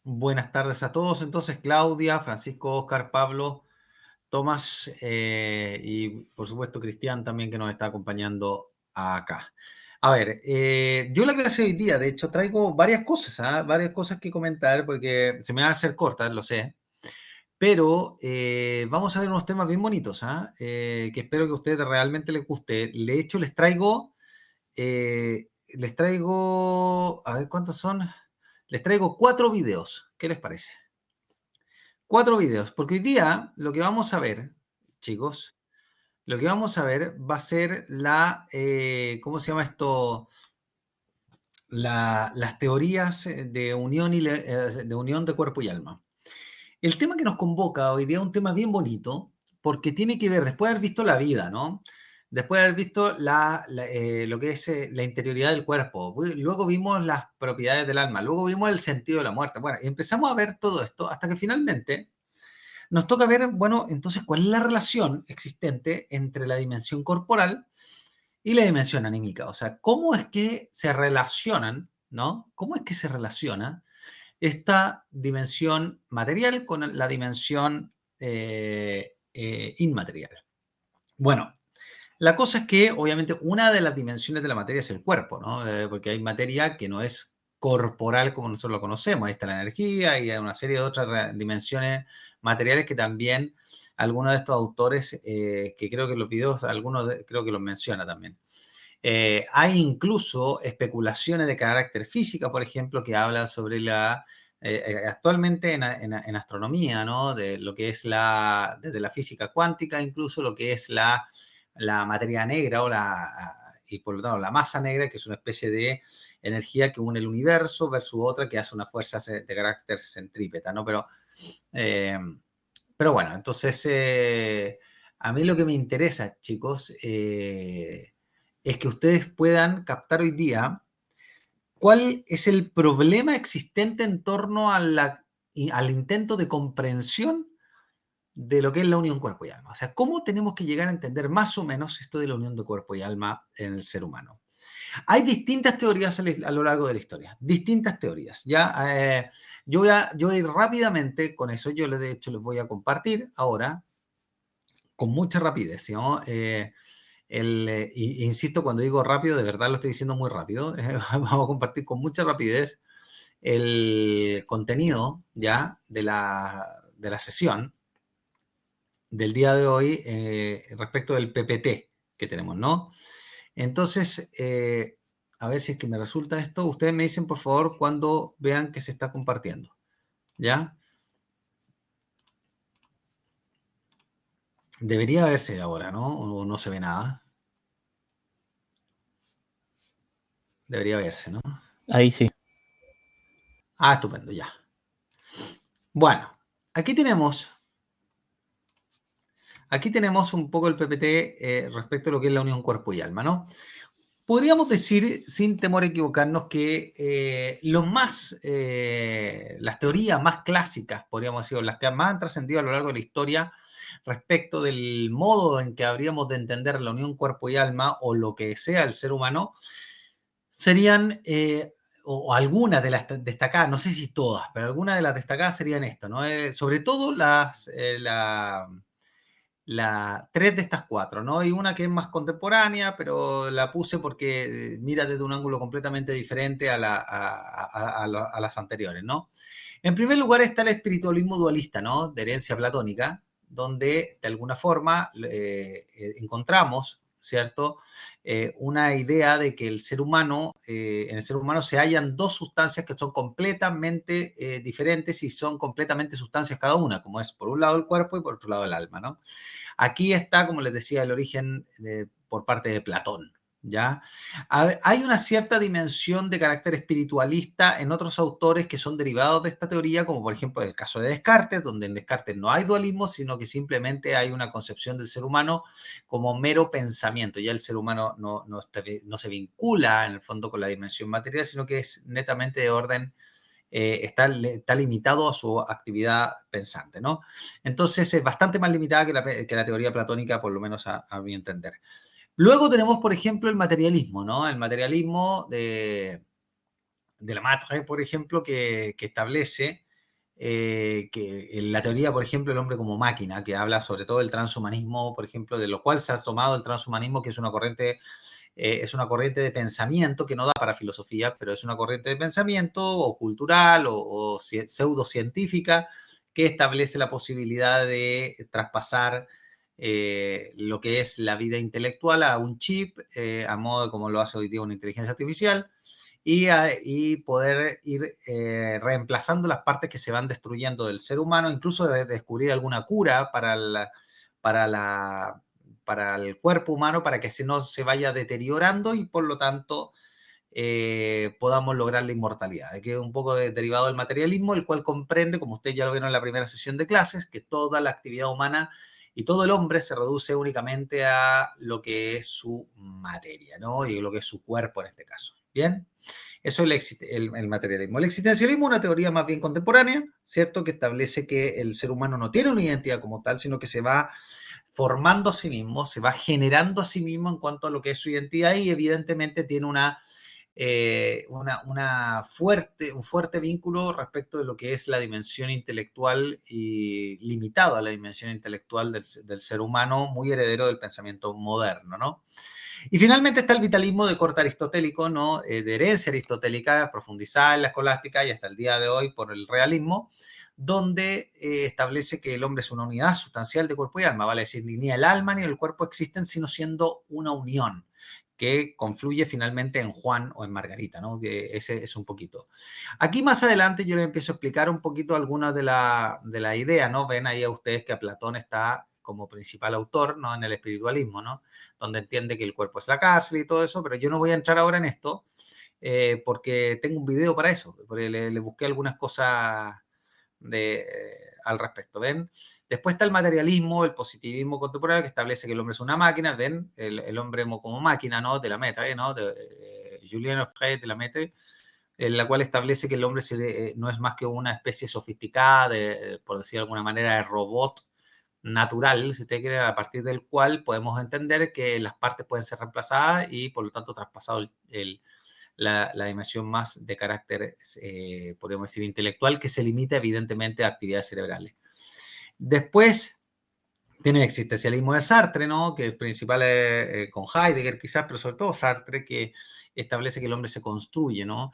Buenas tardes a todos. Entonces, Claudia, Francisco, Oscar, Pablo, Tomás y por supuesto Cristian también que nos está acompañando acá. A ver, yo la clase de hoy día, de hecho, traigo varias cosas, ¿ah? Varias cosas que comentar porque se me va a hacer corta, lo sé, pero vamos a ver unos temas bien bonitos, ¿ah? Que espero que a ustedes realmente les guste. De hecho, a ver, ¿cuántos son? Les traigo 4 videos. ¿Qué les parece? 4 videos, porque hoy día lo que vamos a ver, chicos, lo que vamos a ver va a ser ¿cómo se llama esto? Las teorías de unión, de unión de cuerpo y alma. El tema que nos convoca hoy día es un tema bien bonito, porque tiene que ver, después de haber visto la vida, ¿no? Después de haber visto lo que es la interioridad del cuerpo, luego vimos las propiedades del alma, luego vimos el sentido de la muerte. Bueno, empezamos a ver todo esto hasta que finalmente nos toca ver, bueno, entonces, cuál es la relación existente entre la dimensión corporal y la dimensión anímica. O sea, cómo es que se relacionan, ¿no? ¿Cómo es que se relaciona esta dimensión material con la dimensión inmaterial? Bueno, la cosa es que, obviamente, una de las dimensiones de la materia es el cuerpo, ¿no? Porque hay materia que no es corporal como nosotros lo conocemos. Ahí está la energía y hay una serie de otras dimensiones materiales que también algunos de estos autores, que creo que en los videos, creo que los menciona también. Hay incluso especulaciones de carácter física, por ejemplo, que hablan sobre actualmente en astronomía, ¿no? De lo que es desde la física cuántica, incluso lo que es la materia negra y por lo tanto la masa negra, que es una especie de energía que une el universo versus otra que hace una fuerza de carácter centrípeta, ¿no? Eh, pero bueno, entonces a mí lo que me interesa, chicos, es que ustedes puedan captar hoy día cuál es el problema existente en torno al intento de comprensión de lo que es la unión cuerpo y alma. O sea, cómo tenemos que llegar a entender más o menos esto de la unión de cuerpo y alma en el ser humano. Hay distintas teorías a lo largo de la historia, distintas teorías. Ya, yo voy a ir rápidamente con eso. Yo de hecho les voy a compartir ahora con mucha rapidez, ¿no? Insisto, cuando digo rápido, de verdad lo estoy diciendo muy rápido. Vamos a compartir con mucha rapidez el contenido ya de la sesión del día de hoy respecto del PPT que tenemos, ¿no? Entonces, a ver si es que me resulta esto. Ustedes me dicen, por favor, cuando vean que se está compartiendo, ¿ya? Debería verse ahora, ¿no? O no se ve nada. Debería verse, ¿no? Ahí sí. Ah, estupendo, ya. Bueno, aquí tenemos, aquí tenemos un poco el PPT respecto a lo que es la unión cuerpo y alma, ¿no? Podríamos decir, sin temor a equivocarnos, que las teorías más clásicas, podríamos decir, las que más han trascendido a lo largo de la historia respecto del modo en que habríamos de entender la unión cuerpo y alma o lo que sea el ser humano, serían, o algunas de las destacadas, no sé si todas, pero algunas de las destacadas serían esto, ¿no? Sobre todo tres de estas 4, ¿no? Hay una que es más contemporánea, pero la puse porque mira desde un ángulo completamente diferente a las anteriores, ¿no? En primer lugar está el espiritualismo dualista, ¿no? De herencia platónica, donde de alguna forma encontramos, ¿cierto? Una idea de que en el ser humano se hallan dos sustancias que son completamente diferentes y son completamente sustancias cada una, como es por un lado el cuerpo y por otro lado el alma, ¿no? Aquí está, como les decía, el origen por parte de Platón. ¿Ya? Hay una cierta dimensión de carácter espiritualista en otros autores que son derivados de esta teoría, como por ejemplo el caso de Descartes, donde en Descartes no hay dualismo, sino que simplemente hay una concepción del ser humano como mero pensamiento. Ya el ser humano no se vincula en el fondo con la dimensión material, sino que es netamente de orden está limitado a su actividad pensante, ¿no? Entonces es bastante más limitada que la teoría platónica, por lo menos a mi entender. Luego tenemos, por ejemplo, el materialismo, ¿no? El materialismo de Lamaitre, por ejemplo, que establece que en la teoría, por ejemplo, el hombre como máquina, que habla sobre todo del transhumanismo, por ejemplo, de lo cual se ha tomado el transhumanismo, que es una corriente de pensamiento que no da para filosofía, pero es una corriente de pensamiento o cultural o pseudocientífica que establece la posibilidad de traspasar lo que es la vida intelectual a un chip, a modo de como lo hace hoy día una inteligencia artificial, y poder ir reemplazando las partes que se van destruyendo del ser humano, incluso de descubrir alguna cura para la, para el cuerpo humano, para que no se vaya deteriorando y por lo tanto podamos lograr la inmortalidad, que es un poco derivado del materialismo, el cual comprende, como ustedes ya lo vieron en la primera sesión de clases, que toda la actividad humana y todo el hombre se reduce únicamente a lo que es su materia, ¿no? Y lo que es su cuerpo en este caso. Bien, eso es el materialismo. El existencialismo es una teoría más bien contemporánea, ¿cierto? Que establece que el ser humano no tiene una identidad como tal, sino que se va formando a sí mismo, se va generando a sí mismo en cuanto a lo que es su identidad y evidentemente tiene un fuerte vínculo respecto de lo que es la dimensión intelectual y limitado a la dimensión intelectual del ser humano, muy heredero del pensamiento moderno, ¿no? Y finalmente está el vitalismo de corte aristotélico, ¿no? De herencia aristotélica, profundizada en la escolástica y hasta el día de hoy por el realismo, donde establece que el hombre es una unidad sustancial de cuerpo y alma, vale decir, ni el alma ni el cuerpo existen, sino siendo una unión que confluye finalmente en Juan o en Margarita, ¿no? Que ese es un poquito. Aquí más adelante yo les empiezo a explicar un poquito algunas de la idea, ¿no? Ven ahí a ustedes que a Platón está como principal autor, ¿no? En el espiritualismo, ¿no? Donde entiende que el cuerpo es la cárcel y todo eso, pero yo no voy a entrar ahora en esto porque tengo un video para eso, porque le busqué algunas cosas al respecto, ¿ven? Después está el materialismo, el positivismo contemporáneo que establece que el hombre es una máquina, ¿ven? El hombre como máquina, ¿no? De la meta, ¿no? De Julien Frey de la meta, en la cual establece que el hombre no es más que una especie sofisticada, por decir de alguna manera, de robot natural, si usted quiere, a partir del cual podemos entender que las partes pueden ser reemplazadas y por lo tanto traspasado la dimensión más de carácter, podríamos decir, intelectual, que se limita evidentemente a actividades cerebrales. Después tiene el existencialismo de Sartre, ¿no? Que el principal es con Heidegger quizás, pero sobre todo Sartre, que establece que el hombre se construye, ¿no?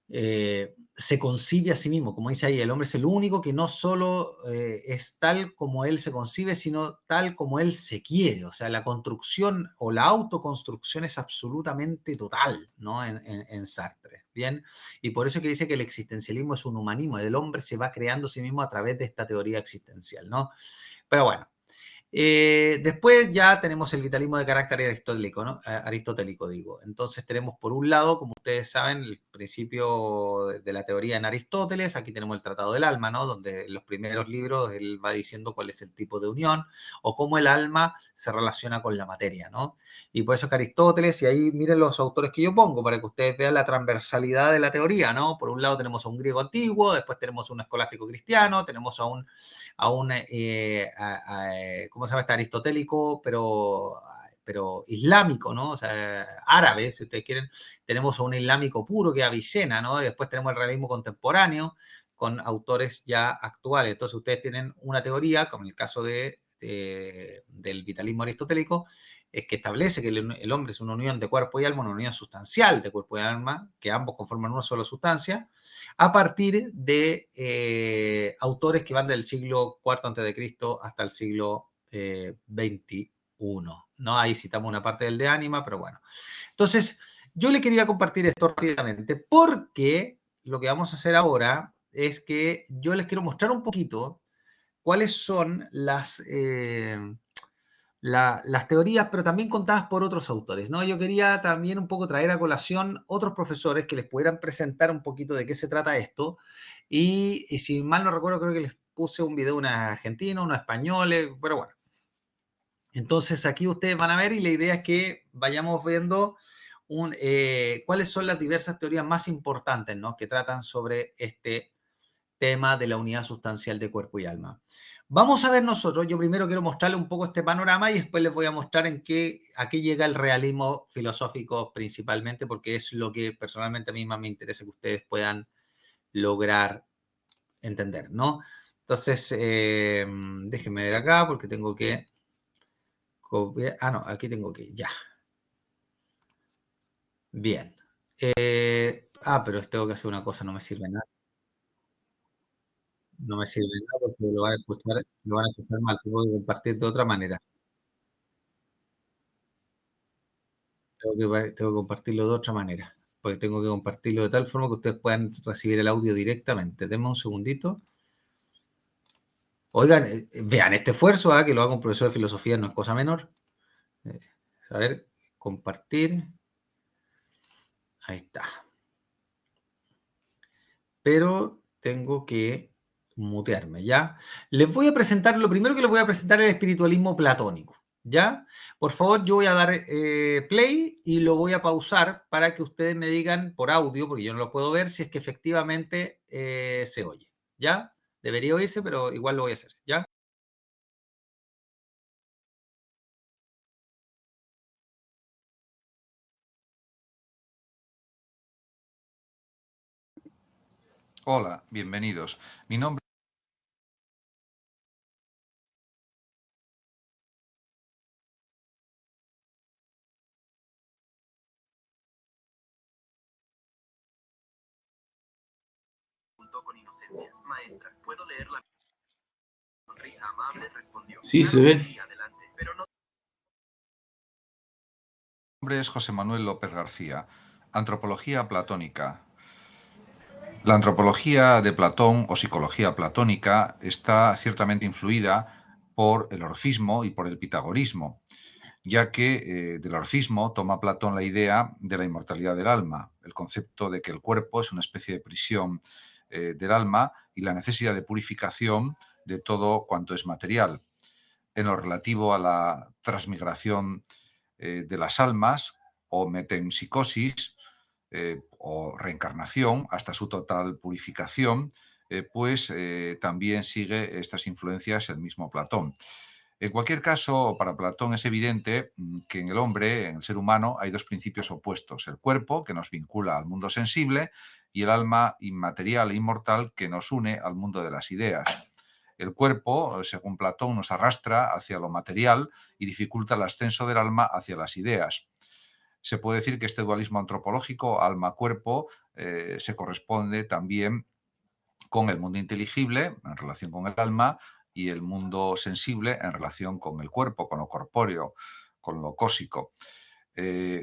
Se concibe a sí mismo, como dice ahí, el hombre es el único que no solo es tal como él se concibe, sino tal como él se quiere. O sea, la construcción o la autoconstrucción es absolutamente total, ¿no? En Sartre, ¿bien? Y por eso que dice que el existencialismo es un humanismo, el hombre se va creando a sí mismo a través de esta teoría existencial, ¿no? Pero bueno, después ya tenemos el vitalismo de carácter aristotélico, ¿no? Aristotélico, digo. Entonces tenemos por un lado, como ustedes saben, el principio de la teoría en Aristóteles. Aquí tenemos el Tratado del Alma, ¿no? Donde en los primeros libros él va diciendo cuál es el tipo de unión o cómo el alma se relaciona con la materia, ¿no? Y por eso es que Aristóteles, y ahí miren los autores que yo pongo para que ustedes vean la transversalidad de la teoría, ¿no? Por un lado tenemos a un griego antiguo, después tenemos a un escolástico cristiano, tenemos ¿cómo se llama? Este aristotélico, pero islámico, ¿no? O sea, árabe, si ustedes quieren. Tenemos a un islámico puro que es Avicena, ¿no? Y después tenemos el realismo contemporáneo con autores ya actuales. Entonces ustedes tienen una teoría, como en el caso del vitalismo aristotélico, es que establece que el hombre es una unión de cuerpo y alma, una unión sustancial de cuerpo y alma, que ambos conforman una sola sustancia, a partir de autores que van del siglo IV a.C. hasta el siglo XXI. ¿No? Ahí citamos una parte del de Ánima, pero bueno. Entonces, yo le quería compartir esto rápidamente porque lo que vamos a hacer ahora es que yo les quiero mostrar un poquito cuáles son las teorías, pero también contadas por otros autores, ¿no? Yo quería también un poco traer a colación otros profesores que les pudieran presentar un poquito de qué se trata esto. Y si mal no recuerdo, creo que les puse un video, unos argentinos, unos españoles, pero bueno. Entonces aquí ustedes van a ver y la idea es que vayamos viendo cuáles son las diversas teorías más importantes, ¿no? Que tratan sobre este tema de la unidad sustancial de cuerpo y alma. Vamos a ver nosotros, yo primero quiero mostrarles un poco este panorama y después les voy a mostrar a qué llega el realismo filosófico principalmente, porque es lo que personalmente a mí más me interesa que ustedes puedan lograr entender, ¿no? Entonces, déjenme ver acá porque tengo que copiar. Ah, no, aquí tengo que, ya. Bien. Pero tengo que hacer una cosa, no me sirve nada. No me sirve nada porque lo van a escuchar mal. Tengo que compartir de otra manera. Tengo que compartirlo de otra manera. Porque tengo que compartirlo de tal forma que ustedes puedan recibir el audio directamente. Denme un segundito. Oigan, vean este esfuerzo, que lo haga un profesor de filosofía, no es cosa menor. Eh, a ver, compartir. Ahí está. Pero tengo que mutearme, ¿ya? Les voy a presentar, lo primero que les voy a presentar es el espiritualismo platónico, ¿ya? Por favor, yo voy a dar play y lo voy a pausar para que ustedes me digan por audio, porque yo no lo puedo ver, si es que efectivamente se oye, ¿ya? Debería oírse, pero igual lo voy a hacer, ¿ya? Hola, bienvenidos. Mi nombre con inocencia. Maestra, ¿puedo leer la sonrisa amable? Respondió. Sí, se Claro que ve. sí, adelante. Pero no. Mi nombre es José Manuel López García. Antropología platónica. La antropología de Platón o psicología platónica está ciertamente influida por el orfismo y por el pitagorismo, ya que del orfismo toma Platón la idea de la inmortalidad del alma, el concepto de que el cuerpo es una especie de prisión del alma y la necesidad de purificación de todo cuanto es material. En lo relativo a la transmigración de las almas o metempsicosis o reencarnación hasta su total purificación, también sigue estas influencias el mismo Platón. En cualquier caso, para Platón es evidente que en el hombre, en el ser humano, hay dos principios opuestos: el cuerpo, que nos vincula al mundo sensible, y el alma inmaterial e inmortal, que nos une al mundo de las ideas. El cuerpo, según Platón, nos arrastra hacia lo material y dificulta el ascenso del alma hacia las ideas. Se puede decir que este dualismo antropológico, alma-cuerpo, se corresponde también con el mundo inteligible en relación con el alma y el mundo sensible en relación con el cuerpo, con lo corpóreo, con lo cósico.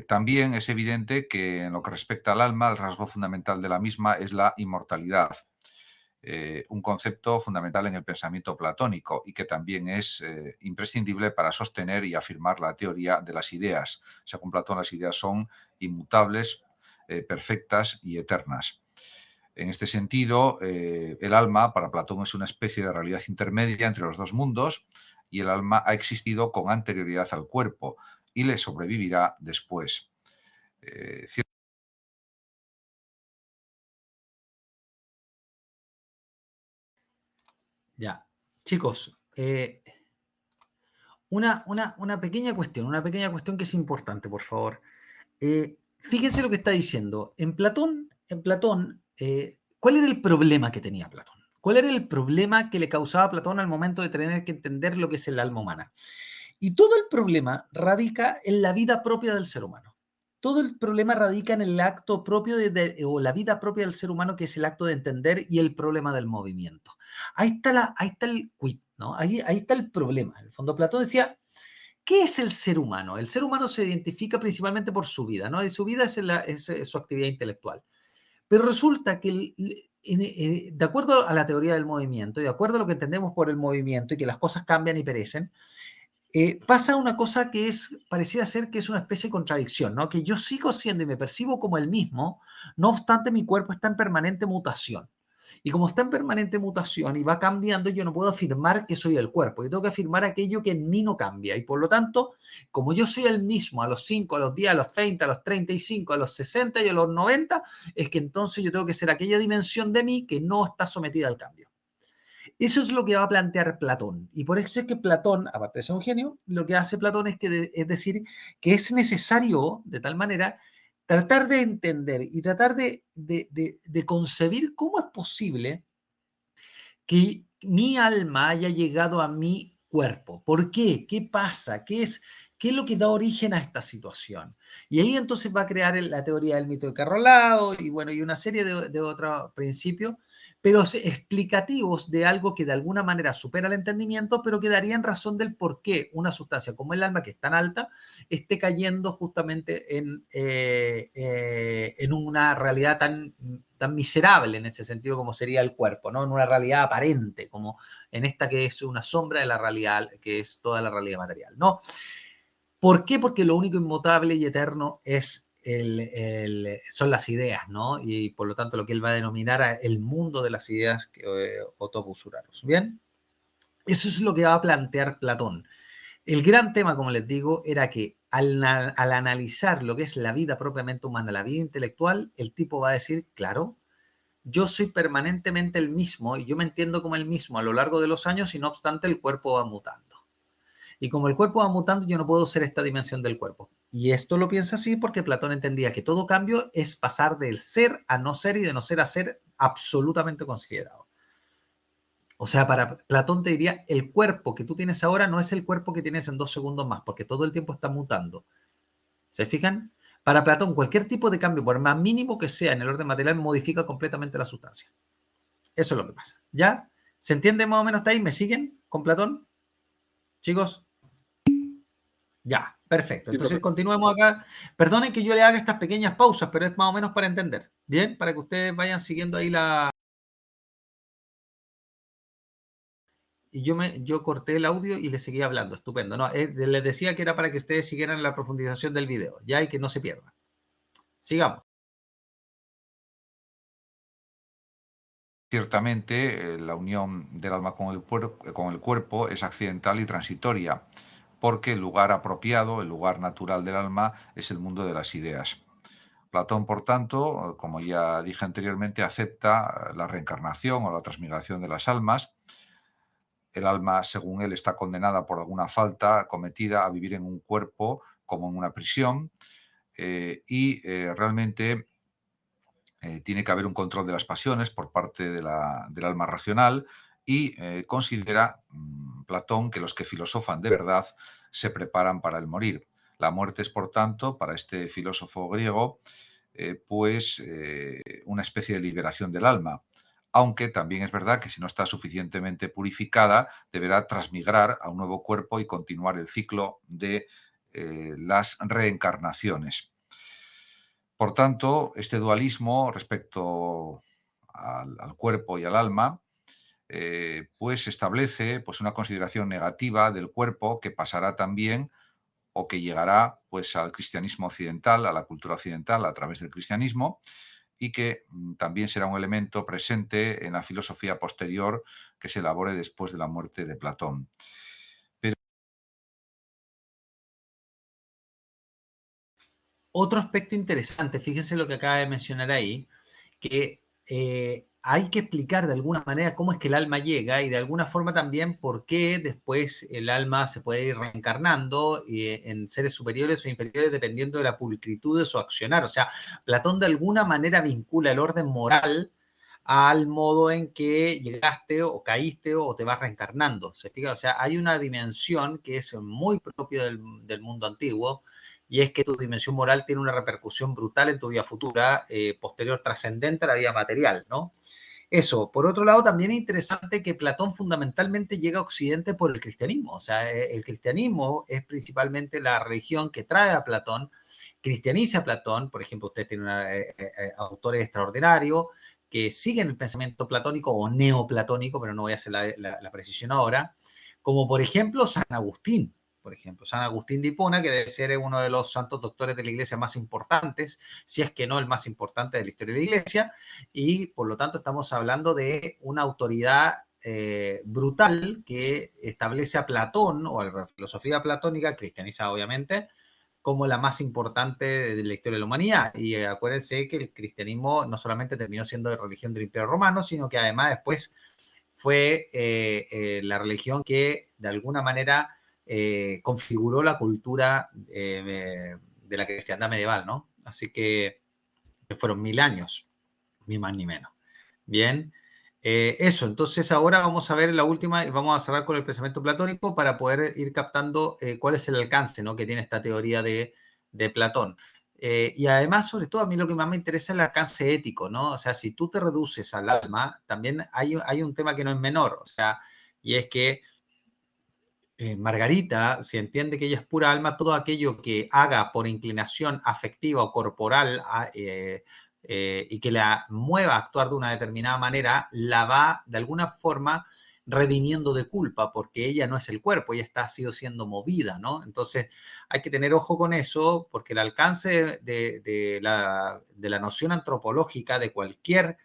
También es evidente que en lo que respecta al alma, el rasgo fundamental de la misma es la inmortalidad, un concepto fundamental en el pensamiento platónico y que también es imprescindible para sostener y afirmar la teoría de las ideas. Según Platón, las ideas son inmutables, perfectas y eternas. En este sentido, el alma para Platón es una especie de realidad intermedia entre los dos mundos y el alma ha existido con anterioridad al cuerpo y le sobrevivirá después. Eh, Ya. Chicos, una pequeña cuestión que es importante, por favor. Fíjense lo que está diciendo. ¿Cuál era el problema que tenía Platón? ¿Cuál era el problema que le causaba a Platón al momento de tener que entender lo que es el alma humana? Y todo el problema radica en la vida propia del ser humano. Todo el problema radica en el acto propio o la vida propia del ser humano, que es el acto de entender y el problema del movimiento. Ahí está el quid, ¿no? Ahí está el problema. En el fondo, Platón decía, ¿qué es el ser humano? El ser humano se identifica principalmente por su vida, ¿no? Y su vida es su actividad intelectual. Pero resulta que, de acuerdo a la teoría del movimiento y de acuerdo a lo que entendemos por el movimiento y que las cosas cambian y perecen, pasa una cosa que pareciera ser que es una especie de contradicción, ¿no? Que yo sigo siendo y me percibo como el mismo, no obstante mi cuerpo está en permanente mutación. Y como está en permanente mutación y va cambiando, yo no puedo afirmar que soy el cuerpo. Yo tengo que afirmar aquello que en mí no cambia. Y por lo tanto, como yo soy el mismo a los 5, a los 10, a los 30, a los 35, a los 60 y a los 90, es que entonces yo tengo que ser aquella dimensión de mí que no está sometida al cambio. Eso es lo que va a plantear Platón. Y por eso es que Platón, aparte de ser un genio, lo que hace Platón es decir que es necesario, de tal manera, tratar de entender y tratar de concebir cómo es posible que mi alma haya llegado a mi cuerpo. ¿Por qué? ¿Qué pasa? ¿Qué es lo que da origen a esta situación? Y ahí entonces va a crear la teoría del mito del carro alado y bueno, y una serie de otros principios, pero explicativos de algo que de alguna manera supera el entendimiento, pero que darían razón del por qué una sustancia como el alma, que es tan alta, esté cayendo justamente en una realidad tan miserable en ese sentido como sería el cuerpo, ¿no? En una realidad aparente, como en esta que es una sombra de la realidad, que es toda la realidad material, ¿no? ¿Por qué? Porque lo único inmutable y eterno es son las ideas, ¿no? Y por lo tanto lo que él va a denominar el mundo de las ideas o topos uranos. ¿Bien? Eso es lo que va a plantear Platón. El gran tema, como les digo, era que al analizar lo que es la vida propiamente humana, la vida intelectual, el tipo va a decir, claro, yo soy permanentemente el mismo y yo me entiendo como el mismo a lo largo de los años y no obstante el cuerpo va mutando. Y como el cuerpo va mutando, yo no puedo ser esta dimensión del cuerpo. Y esto lo piensa así porque Platón entendía que todo cambio es pasar del ser a no ser y de no ser a ser absolutamente considerado. O sea, para Platón te diría, el cuerpo que tú tienes ahora no es el cuerpo que tienes en 2 segundos más, porque todo el tiempo está mutando. ¿Se fijan? Para Platón, cualquier tipo de cambio, por más mínimo que sea en el orden material, modifica completamente la sustancia. Eso es lo que pasa. ¿Ya? ¿Se entiende más o menos hasta ahí? ¿Me siguen con Platón? Chicos, ya, perfecto. Sí, Entonces profe. continuemos acá. Perdonen que yo le haga estas pequeñas pausas, pero es más o menos para entender. Bien, para que ustedes vayan siguiendo ahí la... Y yo corté el audio y les seguí hablando. Estupendo. No, les decía que era para que ustedes siguieran la profundización del video, ya, y que no se pierdan. Sigamos. Ciertamente, la unión del alma con el cuerpo es accidental y transitoria, porque el lugar apropiado, el lugar natural del alma, es el mundo de las ideas. Platón, por tanto, como ya dije anteriormente, acepta la reencarnación o la transmigración de las almas. El alma, según él, está condenada por alguna falta cometida a vivir en un cuerpo como en una prisión y realmente tiene que haber un control de las pasiones por parte del alma racional y considera Platón que los que filosofan de verdad se preparan para el morir. La muerte es, por tanto, para este filósofo griego, una especie de liberación del alma. Aunque también es verdad que si no está suficientemente purificada, deberá transmigrar a un nuevo cuerpo y continuar el ciclo de las reencarnaciones. Por tanto, este dualismo respecto al cuerpo y al alma, pues establece pues, una consideración negativa del cuerpo que pasará también o que llegará pues, al cristianismo occidental, a la cultura occidental a través del cristianismo, y que también será un elemento presente en la filosofía posterior que se elabore después de la muerte de Platón. Otro aspecto interesante, fíjense lo que acaba de mencionar ahí, que hay que explicar de alguna manera cómo es que el alma llega y de alguna forma también por qué después el alma se puede ir reencarnando en seres superiores o inferiores dependiendo de la pulcritud de su accionar. O sea, Platón de alguna manera vincula el orden moral al modo en que llegaste o caíste o te vas reencarnando. ¿Se explica? O sea, hay una dimensión que es muy propia del mundo antiguo, y es que tu dimensión moral tiene una repercusión brutal en tu vida futura, posterior, trascendente a la vida material, ¿no? Eso. Por otro lado, también es interesante que Platón fundamentalmente llega a Occidente por el cristianismo. O sea, el cristianismo es principalmente la religión que trae a Platón, cristianiza a Platón. Por ejemplo, usted tiene autores extraordinarios que siguen el pensamiento platónico o neoplatónico, pero no voy a hacer la precisión ahora, como por ejemplo San Agustín. Por ejemplo, San Agustín de Hipona, que debe ser uno de los santos doctores de la iglesia más importantes, si es que no el más importante de la historia de la iglesia, y por lo tanto estamos hablando de una autoridad brutal que establece a Platón o a la filosofía platónica, cristianizada obviamente, como la más importante de la historia de la humanidad. Y acuérdense que el cristianismo no solamente terminó siendo de religión del Imperio Romano, sino que además después fue la religión que de alguna manera configuró la cultura de la cristiandad medieval, ¿no? Así que fueron 1000 años, ni más ni menos. Bien. Eso, entonces ahora vamos a ver la última y vamos a cerrar con el pensamiento platónico para poder ir captando cuál es el alcance, ¿no?, que tiene esta teoría de Platón. Y además, sobre todo, a mí lo que más me interesa es el alcance ético, ¿no? O sea, si tú te reduces al alma, también hay un tema que no es menor, o sea, y es que Margarita, si entiende que ella es pura alma, todo aquello que haga por inclinación afectiva o corporal y que la mueva a actuar de una determinada manera, la va de alguna forma redimiendo de culpa, porque ella no es el cuerpo, ella ha sido siendo movida, ¿no? Entonces hay que tener ojo con eso, porque el alcance de la noción antropológica de cualquier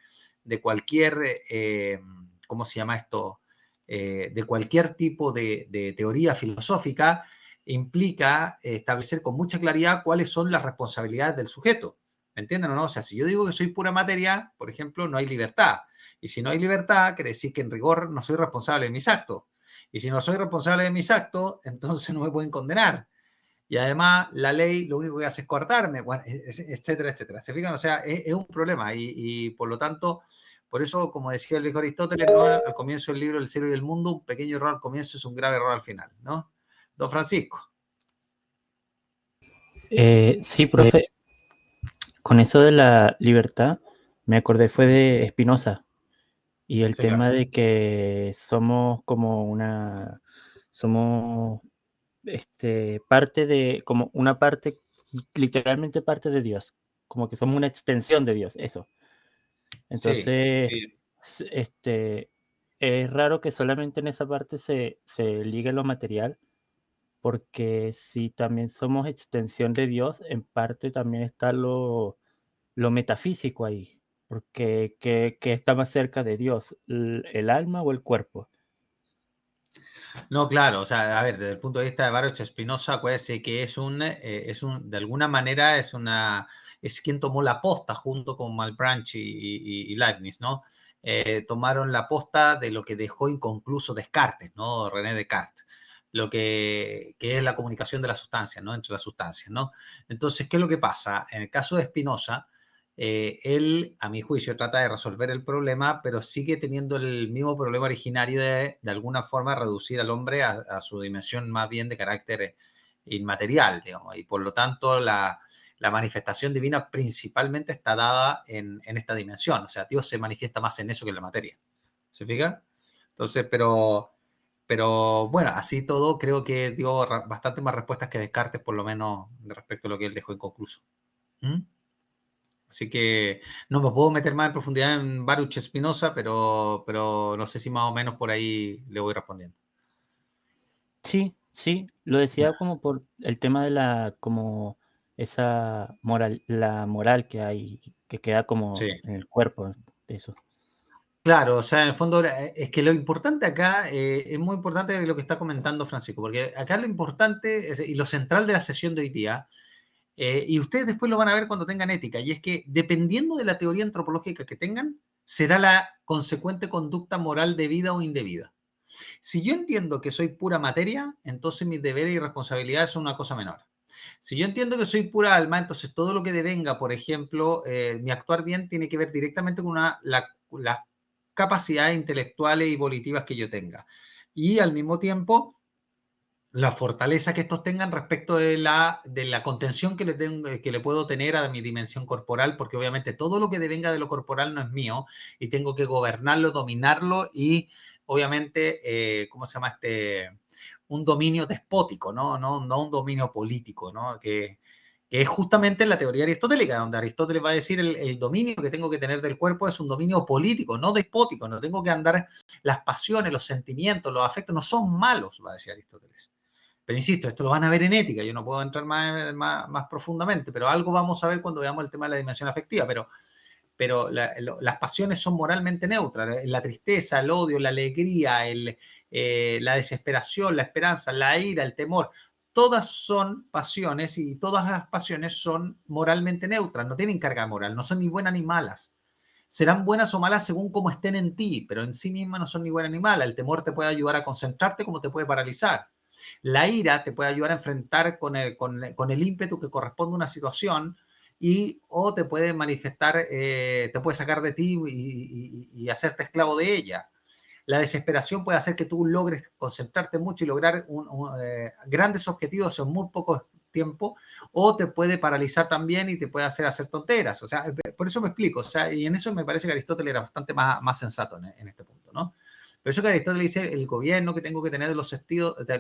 ¿cómo se llama esto? De cualquier tipo de teoría filosófica implica establecer con mucha claridad cuáles son las responsabilidades del sujeto. ¿Me entienden o no? O sea, si yo digo que soy pura materia, por ejemplo, no hay libertad. Y si no hay libertad, quiere decir que en rigor no soy responsable de mis actos. Y si no soy responsable de mis actos, entonces no me pueden condenar. Y además, la ley lo único que hace es coartarme, bueno, etcétera, etcétera. ¿Se fijan? O sea, es un problema y, por lo tanto, por eso, como decía el viejo Aristóteles, ¿no?, al comienzo del libro El cielo y el mundo, un pequeño error al comienzo es un grave error al final, ¿no? Don Francisco. Sí, profe, con eso de la libertad, me acordé fue de Spinoza y el Señor. tema de que somos somos parte de, como una parte, literalmente parte de Dios, como que somos una extensión de Dios, eso. Sí, Entonces, sí. es raro que solamente en esa parte se ligue lo material, porque si también somos extensión de Dios, en parte también está lo metafísico ahí, porque que está más cerca de Dios, el alma o el cuerpo. No, claro, o sea, a ver, desde el punto de vista de Baruch Spinoza, acuérdese que de alguna manera es quien tomó la posta junto con Malebranche y Leibniz, ¿no? Tomaron la posta de lo que dejó inconcluso Descartes, ¿no? René Descartes, que es la comunicación de las sustancias, ¿no? Entre las sustancias, ¿no? Entonces, ¿qué es lo que pasa? En el caso de Spinoza, él, a mi juicio, trata de resolver el problema, pero sigue teniendo el mismo problema originario de alguna forma reducir al hombre a su dimensión más bien de carácter inmaterial, digamos, y por lo tanto la manifestación divina principalmente está dada en esta dimensión, o sea, Dios se manifiesta más en eso que en la materia. ¿Se fija? Entonces, pero bueno, así todo creo que dio bastante más respuestas que Descartes, por lo menos respecto a lo que él dejó inconcluso. ¿Mm? Así que no me puedo meter más en profundidad en Baruch Spinoza, pero no sé si más o menos por ahí le voy respondiendo. Sí, sí, lo decía como por el tema de como esa moral, la moral que hay, que queda como Sí. en el cuerpo, eso. Claro, o sea, en el fondo es que lo importante acá es muy importante lo que está comentando Francisco, porque acá lo importante y lo central de la sesión de hoy día, y ustedes después lo van a ver cuando tengan ética, y es que dependiendo de la teoría antropológica que tengan, será la consecuente conducta moral debida o indebida. Si yo entiendo que soy pura materia, entonces mis deberes y responsabilidades son una cosa menor. Si yo entiendo que soy pura alma, entonces todo lo que devenga, por ejemplo, mi actuar bien tiene que ver directamente con las capacidades intelectuales y volitivas que yo tenga. Y al mismo tiempo, la fortaleza que estos tengan respecto de la contención que le puedo tener a mi dimensión corporal, porque obviamente todo lo que devenga de lo corporal no es mío y tengo que gobernarlo, dominarlo y obviamente, ¿cómo se llama este? Un dominio despótico, no un dominio político, ¿no? Que es justamente la teoría aristotélica, donde Aristóteles va a decir el dominio que tengo que tener del cuerpo es un dominio político, no despótico, no tengo que andar, las pasiones, los sentimientos, los afectos no son malos, va a decir Aristóteles. Pero insisto, esto lo van a ver en ética, yo no puedo entrar más profundamente, pero algo vamos a ver cuando veamos el tema de la dimensión afectiva, pero las pasiones son moralmente neutras, la tristeza, el odio, la alegría, la desesperación, la esperanza, la ira, el temor, todas son pasiones y todas las pasiones son moralmente neutras, no tienen carga moral, no son ni buenas ni malas. Serán buenas o malas según cómo estén en ti, pero en sí mismas no son ni buenas ni malas. El temor te puede ayudar a concentrarte como te puede paralizar. La ira te puede ayudar a enfrentar con el ímpetu que corresponde a una situación o te puede manifestar, te puede sacar de ti y hacerte esclavo de ella. La desesperación puede hacer que tú logres concentrarte mucho y lograr grandes objetivos en muy poco tiempo, o te puede paralizar también y te puede hacer tonteras. O sea, por eso me explico. O sea, y en eso me parece que Aristóteles era bastante más sensato en este punto, ¿no? Por eso que Aristóteles dice el gobierno que tengo que tener de los sentidos, de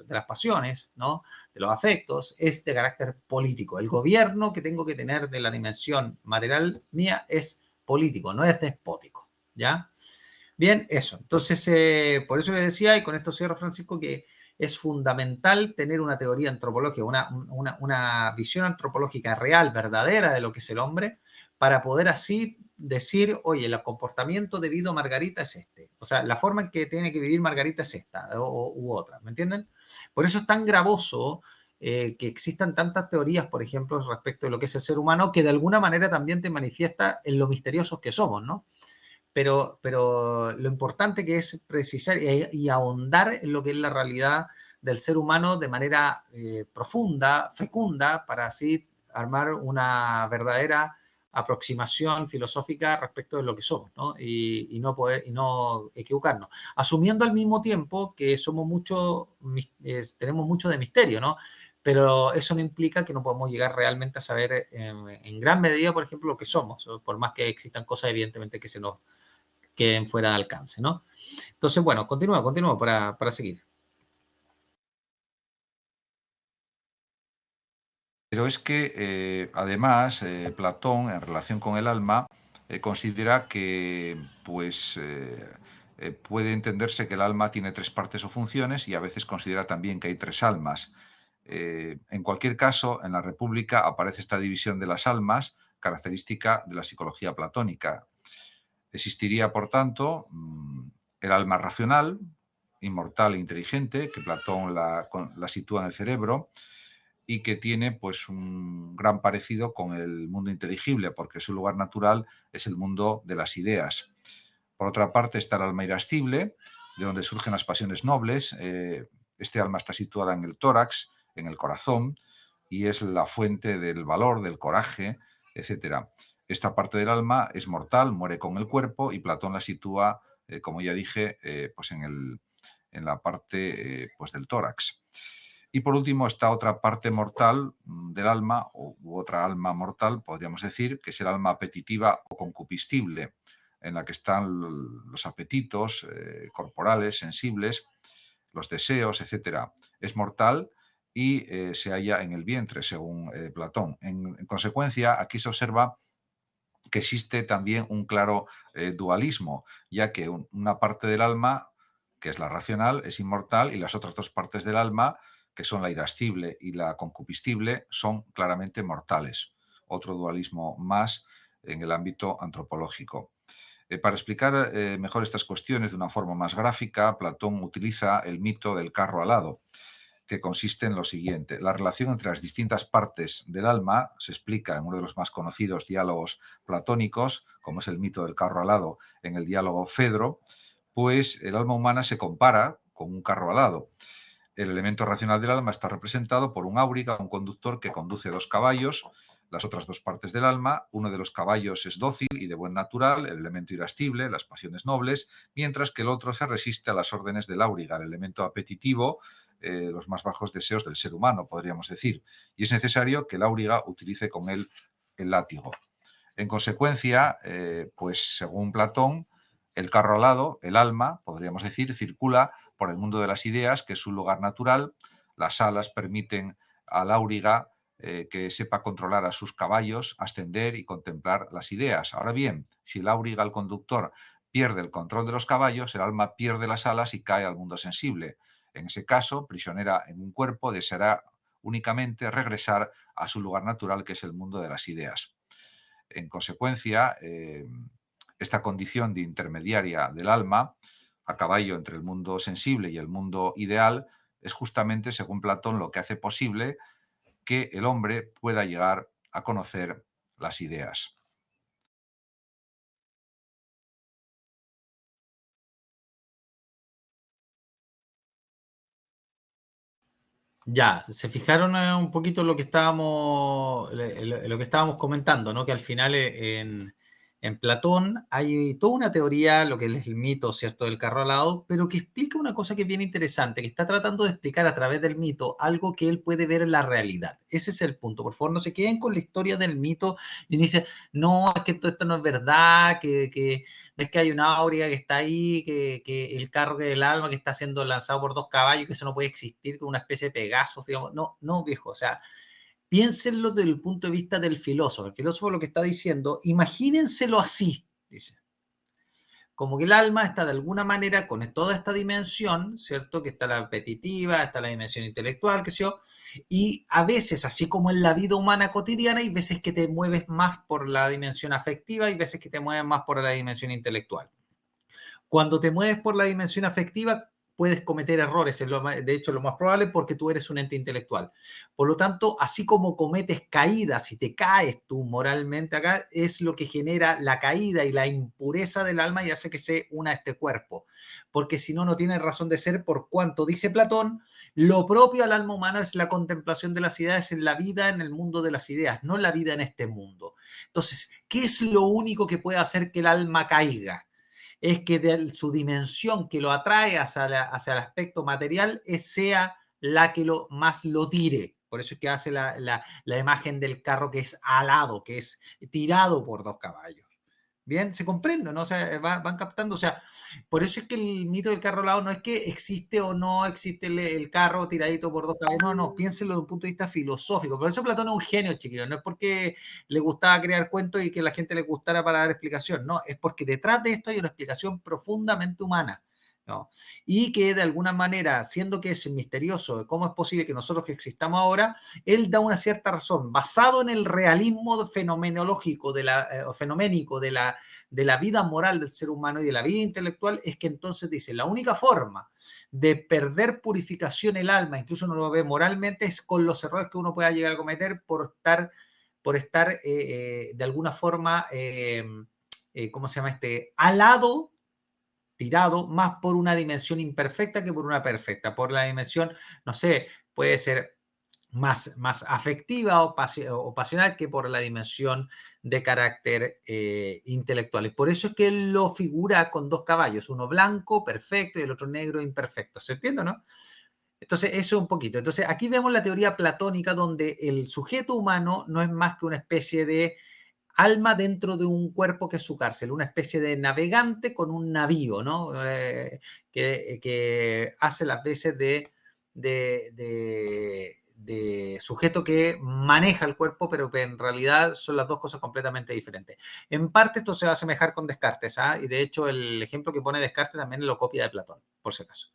las pasiones, ¿no? De los afectos, es de carácter político. El gobierno que tengo que tener de la dimensión material mía es político, no es despótico, ¿ya? Bien, eso. Entonces, por eso le decía, y con esto cierro, Francisco, que es fundamental tener una teoría antropológica, una visión antropológica real, verdadera de lo que es el hombre, para poder así decir, oye, el comportamiento debido a Margarita es este. O sea, la forma en que tiene que vivir Margarita es esta u otra. ¿Me entienden? Por eso es tan gravoso que existan tantas teorías, por ejemplo, respecto de lo que es el ser humano, que de alguna manera también te manifiesta en lo misteriosos que somos, ¿no? Pero lo importante que es precisar y ahondar en lo que es la realidad del ser humano de manera profunda, fecunda, para así armar una verdadera aproximación filosófica respecto de lo que somos, ¿no? Y no equivocarnos, asumiendo al mismo tiempo que somos tenemos mucho de misterio, ¿no? Pero eso no implica que no podamos llegar realmente a saber en gran medida, por ejemplo, lo que somos, por más que existan cosas evidentemente que se nos queden fuera de alcance, ¿no? Entonces, bueno, continúa para seguir. Pero es que, además, Platón, en relación con el alma, considera que, pues, puede entenderse que el alma tiene tres partes o funciones y a veces considera también que hay tres almas. En cualquier caso, en la República aparece esta división de las almas, característica de la psicología platónica. Existiría, por tanto, el alma racional, inmortal e inteligente, que Platón la sitúa en el cerebro, y que tiene pues un gran parecido con el mundo inteligible, porque su lugar natural es el mundo de las ideas. Por otra parte está el alma irascible, de donde surgen las pasiones nobles. Este alma está situada en el tórax, en el corazón, y es la fuente del valor, del coraje, etcétera. Esta parte del alma es mortal, muere con el cuerpo, y Platón la sitúa, como ya dije, pues en la parte pues del tórax. Y por último está otra parte mortal del alma, u otra alma mortal, podríamos decir, que es el alma apetitiva o concupiscible, en la que están los apetitos corporales, sensibles, los deseos, etcétera. Es mortal y se halla en el vientre, según Platón. En consecuencia, aquí se observa que existe también un claro dualismo, ya que una parte del alma, que es la racional, es inmortal, y las otras dos partes del alma, que son la irascible y la concupiscible, son claramente mortales. Otro dualismo más en el ámbito antropológico. Para explicar mejor estas cuestiones de una forma más gráfica, Platón utiliza el mito del carro alado, que consiste en lo siguiente. La relación entre las distintas partes del alma se explica en uno de los más conocidos diálogos platónicos, como es el mito del carro alado, en el diálogo Fedro, pues el alma humana se compara con un carro alado. El elemento racional del alma está representado por un áuriga, un conductor que conduce dos caballos, las otras dos partes del alma. Uno de los caballos es dócil y de buen natural, el elemento irascible, las pasiones nobles, mientras que el otro se resiste a las órdenes del áuriga, el elemento apetitivo, los más bajos deseos del ser humano, podríamos decir. Y es necesario que el áuriga utilice con él el látigo. En consecuencia, pues según Platón, el carro alado, el alma, podríamos decir, circula por el mundo de las ideas, que es su lugar natural. Las alas permiten al áuriga que sepa controlar a sus caballos, ascender y contemplar las ideas. Ahora bien, si el áuriga, el conductor, pierde el control de los caballos, el alma pierde las alas y cae al mundo sensible. En ese caso, prisionera en un cuerpo, deseará únicamente regresar a su lugar natural, que es el mundo de las ideas. En consecuencia, esta condición de intermediaria del alma, a caballo entre el mundo sensible y el mundo ideal, es justamente, según Platón, lo que hace posible que el hombre pueda llegar a conocer las ideas. Ya, se fijaron un poquito en lo que estábamos comentando, ¿no? Que al final en Platón hay toda una teoría, lo que es el mito, ¿cierto?, del carro alado, pero que explica una cosa que es bien interesante, que está tratando de explicar a través del mito algo que él puede ver en la realidad. Ese es el punto. Por favor, no se queden con la historia del mito y dicen, no, es que todo esto no es verdad, que es que hay una áurea que está ahí, que el carro que es el alma que está siendo lanzado por dos caballos, que eso no puede existir, que una especie de Pegasus, digamos. No, no, viejo, o sea, piénsenlo desde el punto de vista del filósofo. El filósofo lo que está diciendo, imagínenselo así, dice. Como que el alma está de alguna manera con toda esta dimensión, ¿cierto? Que está la apetitiva, está la dimensión intelectual, qué sé yo, y a veces, así como en la vida humana cotidiana, hay veces que te mueves más por la dimensión afectiva y veces que te mueves más por la dimensión intelectual. Cuando te mueves por la dimensión afectiva, puedes cometer errores, de hecho lo más probable porque tú eres un ente intelectual. Por lo tanto, así como cometes caídas y te caes tú moralmente acá, es lo que genera la caída y la impureza del alma y hace que se una a este cuerpo. Porque si no, no tiene razón de ser por cuanto, dice Platón, lo propio al alma humana es la contemplación de las ideas en la vida en el mundo de las ideas, no la vida en este mundo. Entonces, ¿qué es lo único que puede hacer que el alma caiga? Es que de su dimensión que lo atrae hacia el aspecto material sea la que más lo tire. Por eso es que hace la imagen del carro que es alado, que es tirado por dos caballos. Bien, se comprende, ¿no? O sea, van captando, o sea, por eso es que el mito del carro alado no es que existe o no existe el carro tiradito por dos caballos, no, no, piénsenlo desde un punto de vista filosófico. Por eso Platón es un genio, chiquillo, no es porque le gustaba crear cuentos y que la gente le gustara para dar explicación, no, es porque detrás de esto hay una explicación profundamente humana. ¿No? Y que de alguna manera, siendo que es misterioso, cómo es posible que nosotros que existamos ahora, él da una cierta razón, basado en el realismo fenomenológico, fenoménico de la vida moral del ser humano y de la vida intelectual, es que entonces dice, la única forma de perder purificación el alma, incluso uno lo ve moralmente, es con los errores que uno pueda llegar a cometer por estar de alguna forma, ¿cómo se llama este? Alado, tirado, más por una dimensión imperfecta que por una perfecta. Por la dimensión, no sé, puede ser más afectiva o pasional que por la dimensión de carácter intelectual. Y por eso es que él lo figura con dos caballos, uno blanco, perfecto, y el otro negro, imperfecto. ¿Se entiende, no? Entonces, eso un poquito. Entonces, aquí vemos la teoría platónica donde el sujeto humano no es más que una especie de alma dentro de un cuerpo que es su cárcel, una especie de navegante con un navío, ¿no? Que hace las veces de sujeto que maneja el cuerpo, pero que en realidad son las dos cosas completamente diferentes. En parte esto se va a asemejar con Descartes, ¿ah? Y de hecho el ejemplo que pone Descartes también lo copia de Platón, por si acaso.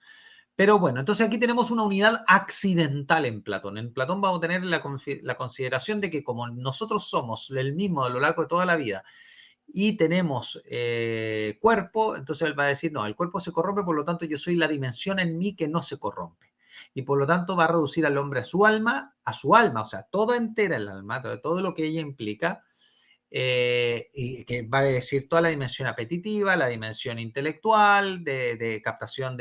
Pero bueno, entonces aquí tenemos una unidad accidental en Platón. En Platón vamos a tener la consideración de que como nosotros somos el mismo a lo largo de toda la vida y tenemos cuerpo, entonces él va a decir, no, el cuerpo se corrompe, por lo tanto yo soy la dimensión en mí que no se corrompe. Y por lo tanto va a reducir al hombre a su alma, o sea, toda entera el alma, todo lo que ella implica, y que va a decir toda la dimensión apetitiva, la dimensión intelectual, de captación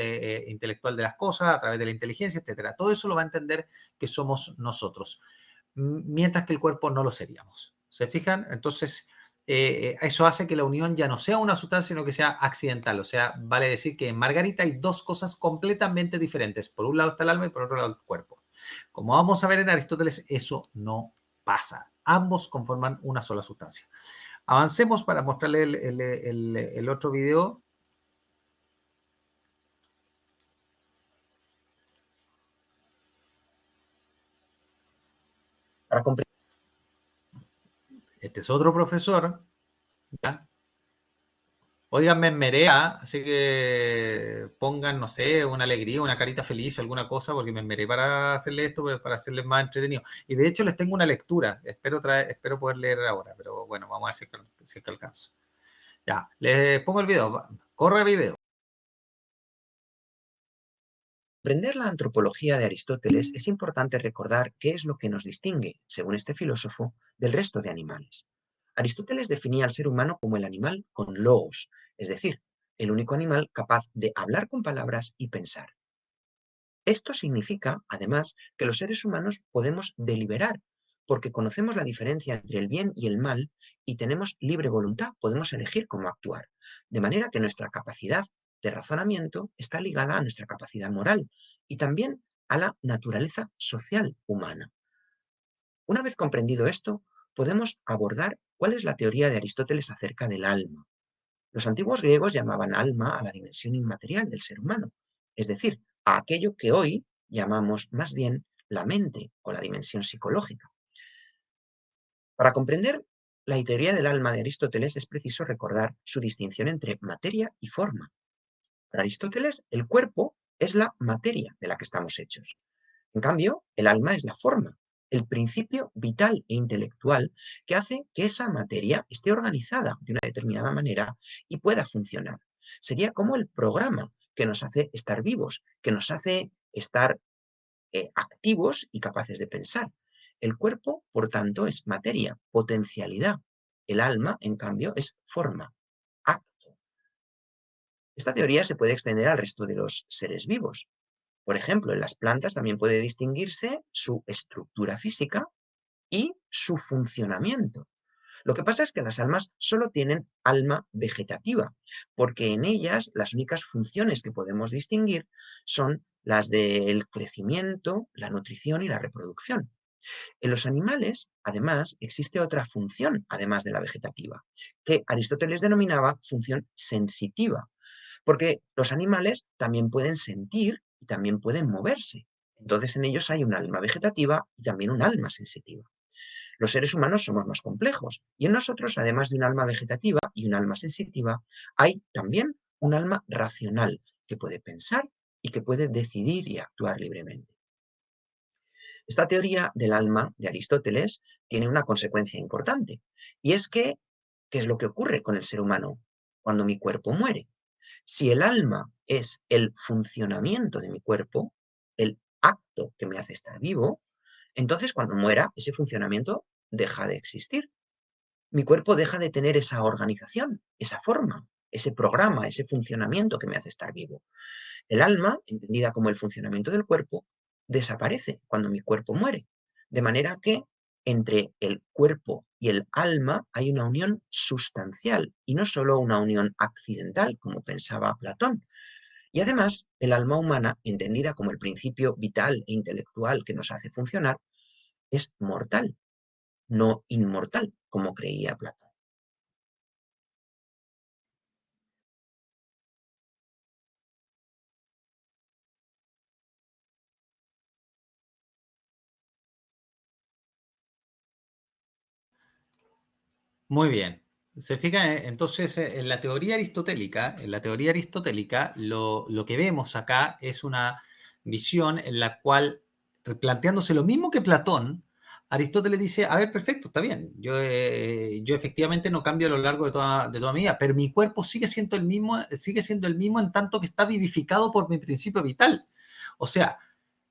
intelectual de las cosas a través de la inteligencia, etcétera. Todo eso lo va a entender que somos nosotros, mientras que el cuerpo no lo seríamos. ¿Se fijan? Entonces, eso hace que la unión ya no sea una sustancia, sino que sea accidental. O sea, vale decir que en Margarita hay dos cosas completamente diferentes. Por un lado está el alma y por otro lado el cuerpo. Como vamos a ver en Aristóteles, eso no pasa. Ambos conforman una sola sustancia. Avancemos para mostrarle el otro video. Para este es otro profesor, ¿ya? Oigan, me enmerea, así que pongan, no sé, una alegría, una carita feliz, alguna cosa, porque me enmeré para hacerle esto, para hacerles más entretenido. Y de hecho les tengo una lectura, espero poder leer ahora, pero bueno, vamos a ver si es que alcanzo. Ya, les pongo el video, corre video. Aprender la antropología de Aristóteles es importante recordar qué es lo que nos distingue, según este filósofo, del resto de animales. Aristóteles definía al ser humano como el animal con logos, es decir, el único animal capaz de hablar con palabras y pensar. Esto significa, además, que los seres humanos podemos deliberar, porque conocemos la diferencia entre el bien y el mal y tenemos libre voluntad, podemos elegir cómo actuar. De manera que nuestra capacidad de razonamiento está ligada a nuestra capacidad moral y también a la naturaleza social humana. Una vez comprendido esto, podemos abordar cuál es la teoría de Aristóteles acerca del alma. Los antiguos griegos llamaban alma a la dimensión inmaterial del ser humano, es decir, a aquello que hoy llamamos más bien la mente o la dimensión psicológica. Para comprender la teoría del alma de Aristóteles es preciso recordar su distinción entre materia y forma. Para Aristóteles, el cuerpo es la materia de la que estamos hechos. En cambio, el alma es la forma, el principio vital e intelectual que hace que esa materia esté organizada de una determinada manera y pueda funcionar. Sería como el programa que nos hace estar vivos, que nos hace estar activos y capaces de pensar. El cuerpo, por tanto, es materia, potencialidad. El alma, en cambio, es forma, acto. Esta teoría se puede extender al resto de los seres vivos. Por ejemplo, en las plantas también puede distinguirse su estructura física y su funcionamiento. Lo que pasa es que las almas solo tienen alma vegetativa, porque en ellas las únicas funciones que podemos distinguir son las del crecimiento, la nutrición y la reproducción. En los animales, además, existe otra función, además de la vegetativa, que Aristóteles denominaba función sensitiva, porque los animales también pueden sentir y también pueden moverse. Entonces en ellos hay un alma vegetativa y también un alma sensitiva. Los seres humanos somos más complejos y en nosotros, además de un alma vegetativa y un alma sensitiva, hay también un alma racional que puede pensar y que puede decidir y actuar libremente. Esta teoría del alma de Aristóteles tiene una consecuencia importante y es que, ¿qué es lo que ocurre con el ser humano cuando mi cuerpo muere? Si el alma es el funcionamiento de mi cuerpo, el acto que me hace estar vivo, entonces cuando muera ese funcionamiento deja de existir. Mi cuerpo deja de tener esa organización, esa forma, ese programa, ese funcionamiento que me hace estar vivo. El alma, entendida como el funcionamiento del cuerpo, desaparece cuando mi cuerpo muere. De manera que entre el cuerpo y el alma hay una unión sustancial y no solo una unión accidental, como pensaba Platón. Y además, el alma humana, entendida como el principio vital e intelectual que nos hace funcionar, es mortal, no inmortal, como creía Platón. Muy bien. Se fija, entonces, en la teoría aristotélica, lo que vemos acá es una visión en la cual, planteándose lo mismo que Platón, Aristóteles dice, a ver, perfecto, está bien, yo efectivamente no cambio a lo largo de toda mi vida, pero mi cuerpo sigue siendo el mismo en tanto que está vivificado por mi principio vital. O sea,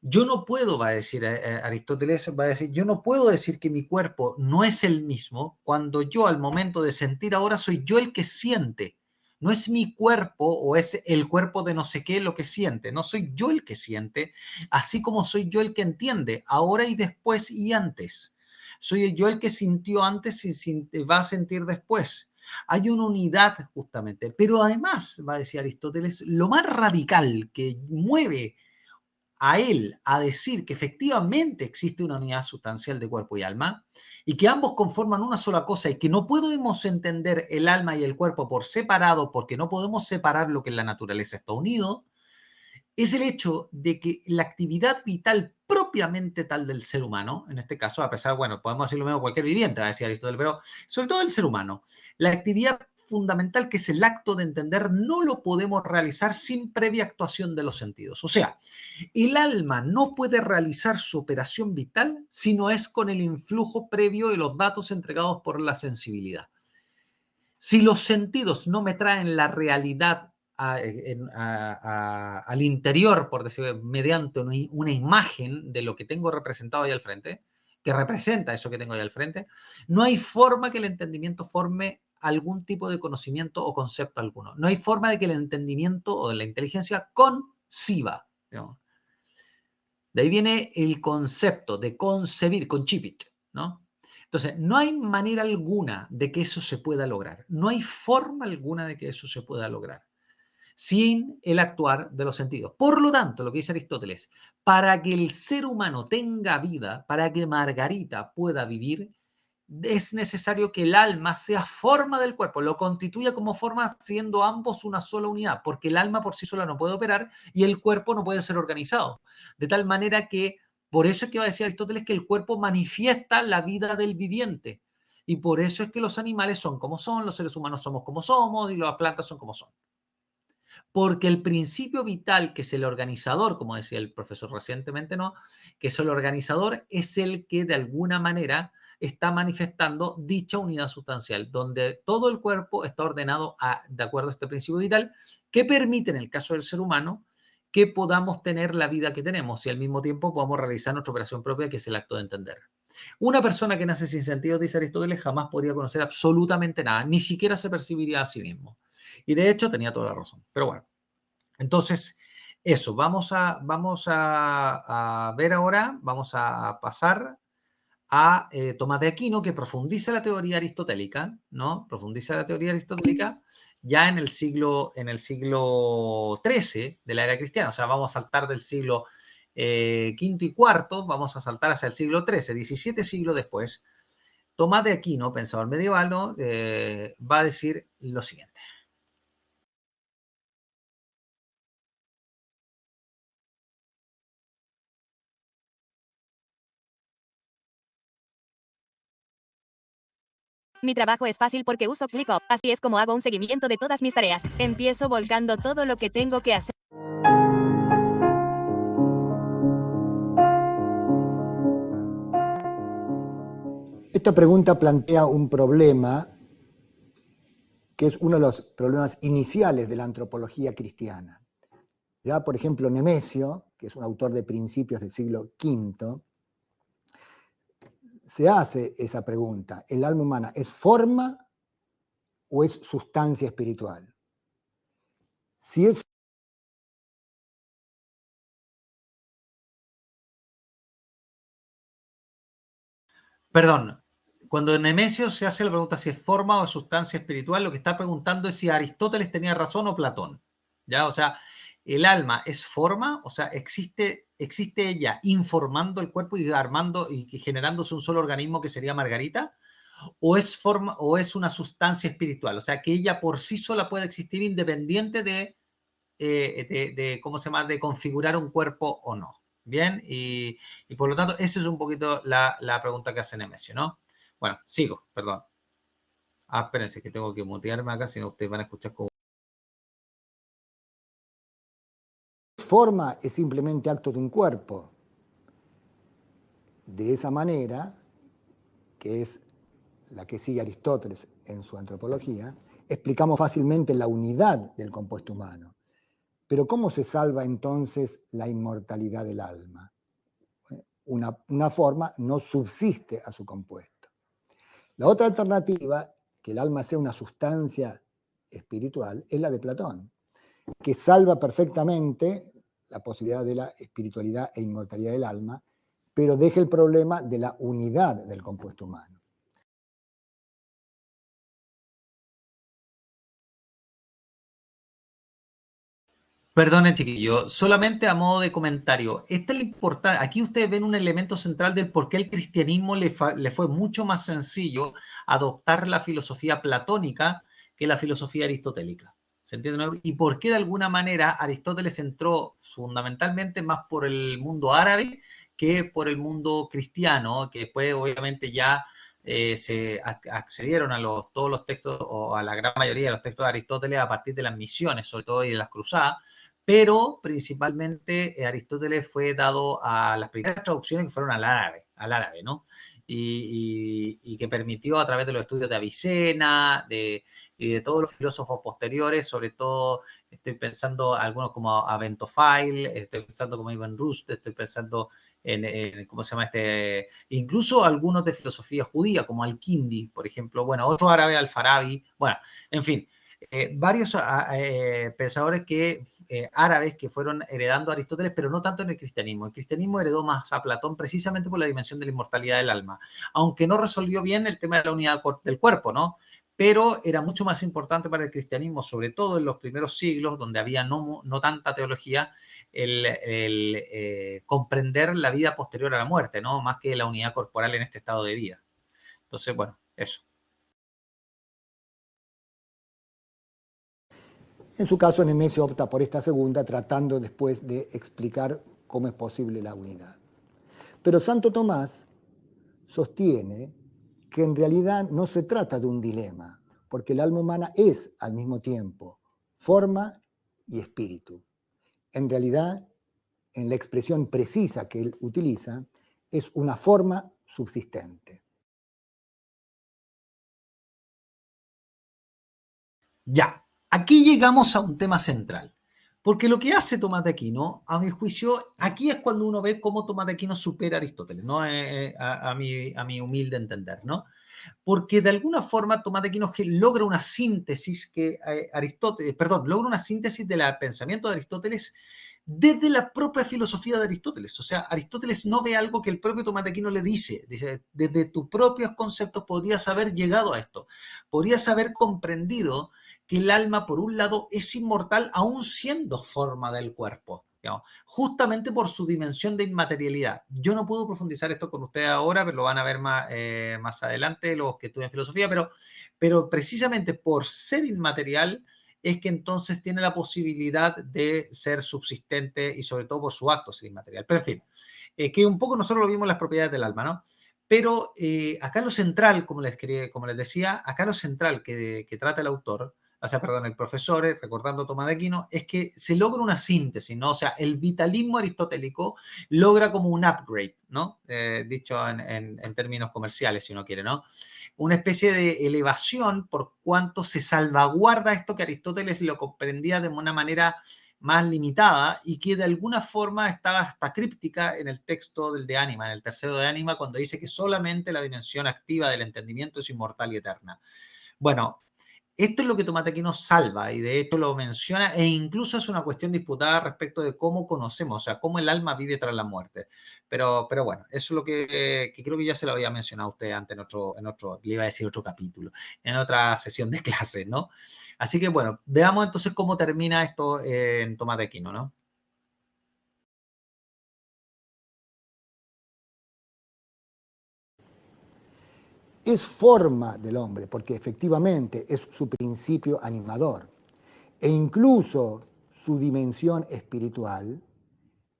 yo no puedo, va a decir Aristóteles, va a decir, yo no puedo decir que mi cuerpo no es el mismo cuando yo al momento de sentir ahora soy yo el que siente. No es mi cuerpo o es el cuerpo de no sé qué lo que siente. No soy yo el que siente, así como soy yo el que entiende, ahora y después y antes. Soy yo el que sintió antes y va a sentir después. Hay una unidad justamente. Pero además, va a decir Aristóteles, lo más radical que mueve a él a decir que efectivamente existe una unidad sustancial de cuerpo y alma y que ambos conforman una sola cosa y que no podemos entender el alma y el cuerpo por separado porque no podemos separar lo que en la naturaleza está unido, es el hecho de que la actividad vital propiamente tal del ser humano, en este caso, a pesar, bueno, podemos decir lo mismo cualquier viviente, va a decir Aristóteles, pero sobre todo el ser humano, la actividad fundamental que es el acto de entender no lo podemos realizar sin previa actuación de los sentidos. O sea, el alma no puede realizar su operación vital si no es con el influjo previo de los datos entregados por la sensibilidad. Si los sentidos no me traen la realidad al interior, por decirlo, mediante una imagen de lo que tengo representado ahí al frente, que representa eso que tengo ahí al frente, no hay forma que el entendimiento forme algún tipo de conocimiento o concepto alguno. No hay forma de que el entendimiento o de la inteligencia conciba, ¿no? De ahí viene el concepto de concebir, concipit, ¿no? Entonces, no hay manera alguna de que eso se pueda lograr. No hay forma alguna de que eso se pueda lograr sin el actuar de los sentidos. Por lo tanto, lo que dice Aristóteles, para que el ser humano tenga vida, para que Margarita pueda vivir, es necesario que el alma sea forma del cuerpo, lo constituya como forma siendo ambos una sola unidad, porque el alma por sí sola no puede operar y el cuerpo no puede ser organizado. De tal manera que, por eso es que va a decir Aristóteles que el cuerpo manifiesta la vida del viviente. Y por eso es que los animales son como son, los seres humanos somos como somos y las plantas son como son. Porque el principio vital, que es el organizador, como decía el profesor recientemente, ¿no? Que es el organizador, es el que de alguna manera está manifestando dicha unidad sustancial, donde todo el cuerpo está ordenado de acuerdo a este principio vital, que permite, en el caso del ser humano, que podamos tener la vida que tenemos y al mismo tiempo podamos realizar nuestra operación propia, que es el acto de entender. Una persona que nace sin sentido, dice Aristóteles, jamás podría conocer absolutamente nada, ni siquiera se percibiría a sí mismo. Y de hecho tenía toda la razón. Pero bueno, entonces eso, vamos a ver ahora, vamos a pasar a Tomás de Aquino, que profundiza la teoría aristotélica, ¿no? Profundiza la teoría aristotélica ya en el siglo XIII de la era cristiana. O sea, vamos a saltar del siglo V y IV, vamos a saltar hacia el siglo XIII, 17 siglos después. Tomás de Aquino, pensador medieval, ¿no? Va a decir lo siguiente. Mi trabajo es fácil porque uso ClickUp, así es como hago un seguimiento de todas mis tareas. Empiezo volcando todo lo que tengo que hacer. Esta pregunta plantea un problema que es uno de los problemas iniciales de la antropología cristiana. Ya, por ejemplo, Nemesio, que es un autor de principios del siglo V, se hace esa pregunta: ¿el alma humana es forma o es sustancia espiritual? Si es Perdón, cuando Nemesio se hace la pregunta si es forma o sustancia espiritual, lo que está preguntando es si Aristóteles tenía razón o Platón. ¿Ya? O sea, el alma es forma, o sea, existe ella informando el cuerpo y armando y generándose un solo organismo que sería Margarita, o es forma o es una sustancia espiritual, o sea, que ella por sí sola puede existir independiente de ¿cómo se llama?, de configurar un cuerpo o no. Bien, y por lo tanto, esa es un poquito la pregunta que hace Nemesio, ¿no? Bueno, sigo, perdón. Espérense, que tengo que mutearme acá, si no ustedes van a escuchar como... forma, es simplemente acto de un cuerpo. De esa manera, que es la que sigue Aristóteles en su antropología, explicamos fácilmente la unidad del compuesto humano. Pero ¿cómo se salva entonces la inmortalidad del alma? Una forma no subsiste a su compuesto. La otra alternativa, que el alma sea una sustancia espiritual, es la de Platón, que salva perfectamente la posibilidad de la espiritualidad e inmortalidad del alma, pero deja el problema de la unidad del compuesto humano. Perdonen, chiquillo, solamente a modo de comentario. Esta es la importancia. Aquí ustedes ven un elemento central del por qué el cristianismo le fue mucho más sencillo adoptar la filosofía platónica que la filosofía aristotélica. ¿Se entiende? ¿No? Y por qué de alguna manera Aristóteles entró fundamentalmente más por el mundo árabe que por el mundo cristiano, que después obviamente ya se accedieron a todos los textos o a la gran mayoría de los textos de Aristóteles a partir de las misiones, sobre todo, y de las cruzadas. Pero principalmente Aristóteles fue dado a las primeras traducciones que fueron al árabe, ¿no? Y que permitió a través de los estudios de Avicena y de todos los filósofos posteriores, sobre todo estoy pensando algunos como Aventophile, estoy pensando como Ibn Rushd, estoy pensando en ¿cómo se llama este? Incluso algunos de filosofía judía, como Al-Kindi, por ejemplo, bueno, otro árabe, Al-Farabi, bueno, en fin. varios pensadores árabes que fueron heredando a Aristóteles, pero no tanto en el cristianismo. El cristianismo heredó más a Platón precisamente por la dimensión de la inmortalidad del alma, aunque no resolvió bien el tema de la unidad del cuerpo, ¿no? Pero era mucho más importante para el cristianismo, sobre todo en los primeros siglos, donde había no tanta teología, el comprender la vida posterior a la muerte, ¿no? Más que la unidad corporal en este estado de vida. Entonces, bueno, eso. En su caso, Nemesio opta por esta segunda, tratando después de explicar cómo es posible la unidad. Pero Santo Tomás sostiene que en realidad no se trata de un dilema, porque el alma humana es al mismo tiempo forma y espíritu. En realidad, en la expresión precisa que él utiliza, es una forma subsistente. Ya, aquí llegamos a un tema central, porque lo que hace Tomás de Aquino, a mi juicio, aquí es cuando uno ve cómo Tomás de Aquino supera a Aristóteles, ¿no? A mi humilde entender, ¿no? Porque de alguna forma Tomás de Aquino logra una síntesis logra una síntesis del pensamiento de Aristóteles desde la propia filosofía de Aristóteles. O sea, Aristóteles no ve algo que el propio Tomás de Aquino le dice. Dice, desde tus propios conceptos podrías haber llegado a esto. Podrías haber comprendido que el alma, por un lado, es inmortal aún siendo forma del cuerpo. Digamos, justamente por su dimensión de inmaterialidad. Yo no puedo profundizar esto con ustedes ahora, pero lo van a ver más adelante los que estudian filosofía, pero precisamente por ser inmaterial es que entonces tiene la posibilidad de ser subsistente y sobre todo por su acto ser inmaterial. Pero en fin, que un poco nosotros lo vimos en las propiedades del alma, ¿no? Pero acá lo central, como les decía, acá lo central que trata el autor, o sea, perdón, el profesor, recordando Tomás de Aquino, es que se logra una síntesis, ¿no? O sea, el vitalismo aristotélico logra como un upgrade, ¿no? Dicho en términos comerciales, si uno quiere, ¿no? Una especie de elevación por cuanto se salvaguarda esto que Aristóteles lo comprendía de una manera más limitada y que de alguna forma estaba hasta críptica en el texto del De Anima, en el tercero de Anima, cuando dice que solamente la dimensión activa del entendimiento es inmortal y eterna. Bueno, esto es lo que Tomás de Aquino salva y de hecho lo menciona e incluso es una cuestión disputada respecto de cómo conocemos, o sea, cómo el alma vive tras la muerte. Pero bueno, eso es lo que creo que ya se lo había mencionado a usted antes le iba a decir otro capítulo, en otra sesión de clases, ¿no? Así que bueno, veamos entonces cómo termina esto en Tomás de Aquino, ¿no? Es forma del hombre, porque efectivamente es su principio animador, e incluso su dimensión espiritual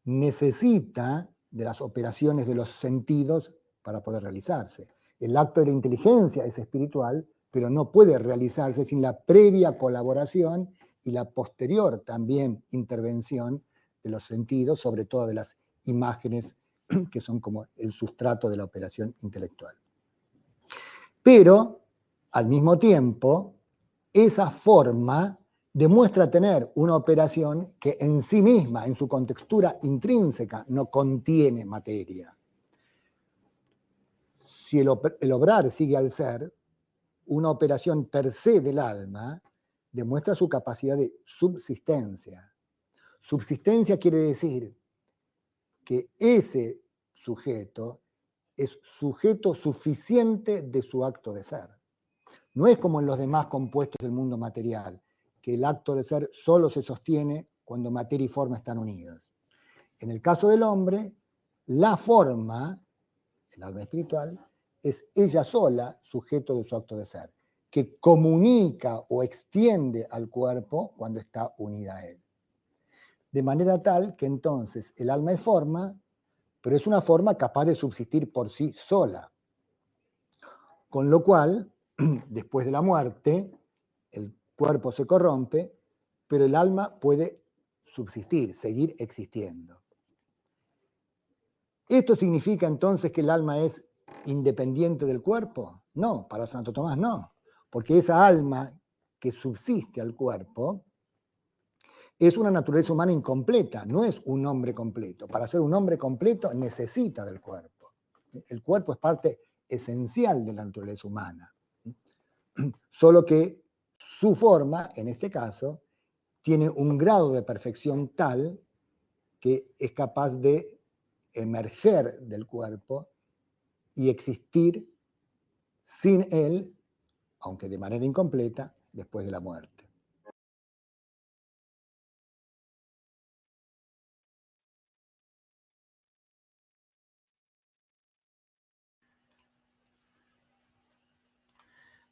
necesita de las operaciones de los sentidos para poder realizarse. El acto de la inteligencia es espiritual, pero no puede realizarse sin la previa colaboración y la posterior también intervención de los sentidos, sobre todo de las imágenes que son como el sustrato de la operación intelectual. Pero, al mismo tiempo, esa forma demuestra tener una operación que en sí misma, en su contextura intrínseca, no contiene materia. Si el obrar sigue al ser, una operación per se del alma demuestra su capacidad de subsistencia. Subsistencia quiere decir que ese sujeto es sujeto suficiente de su acto de ser. No es como en los demás compuestos del mundo material, que el acto de ser solo se sostiene cuando materia y forma están unidas. En el caso del hombre, la forma, el alma espiritual, es ella sola sujeto de su acto de ser, que comunica o extiende al cuerpo cuando está unida a él. De manera tal que entonces el alma es forma, pero es una forma capaz de subsistir por sí sola. Con lo cual, después de la muerte, el cuerpo se corrompe, pero el alma puede subsistir, seguir existiendo. ¿Esto significa entonces que el alma es independiente del cuerpo? No, para Santo Tomás no, porque esa alma que subsiste al cuerpo es una naturaleza humana incompleta, no es un hombre completo. Para ser un hombre completo necesita del cuerpo. El cuerpo es parte esencial de la naturaleza humana. Solo que su forma, en este caso, tiene un grado de perfección tal que es capaz de emerger del cuerpo y existir sin él, aunque de manera incompleta, después de la muerte.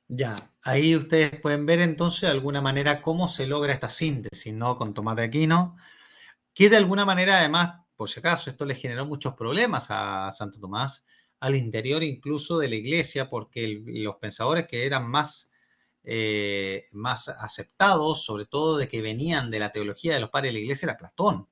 Ya, ahí ustedes pueden ver entonces de alguna manera cómo se logra esta síntesis, ¿no? Con Tomás de Aquino, que de alguna manera además, por si acaso, esto le generó muchos problemas a Santo Tomás, al interior incluso de la iglesia, porque los pensadores que eran más aceptados, sobre todo de que venían de la teología de los padres de la iglesia, era Platón.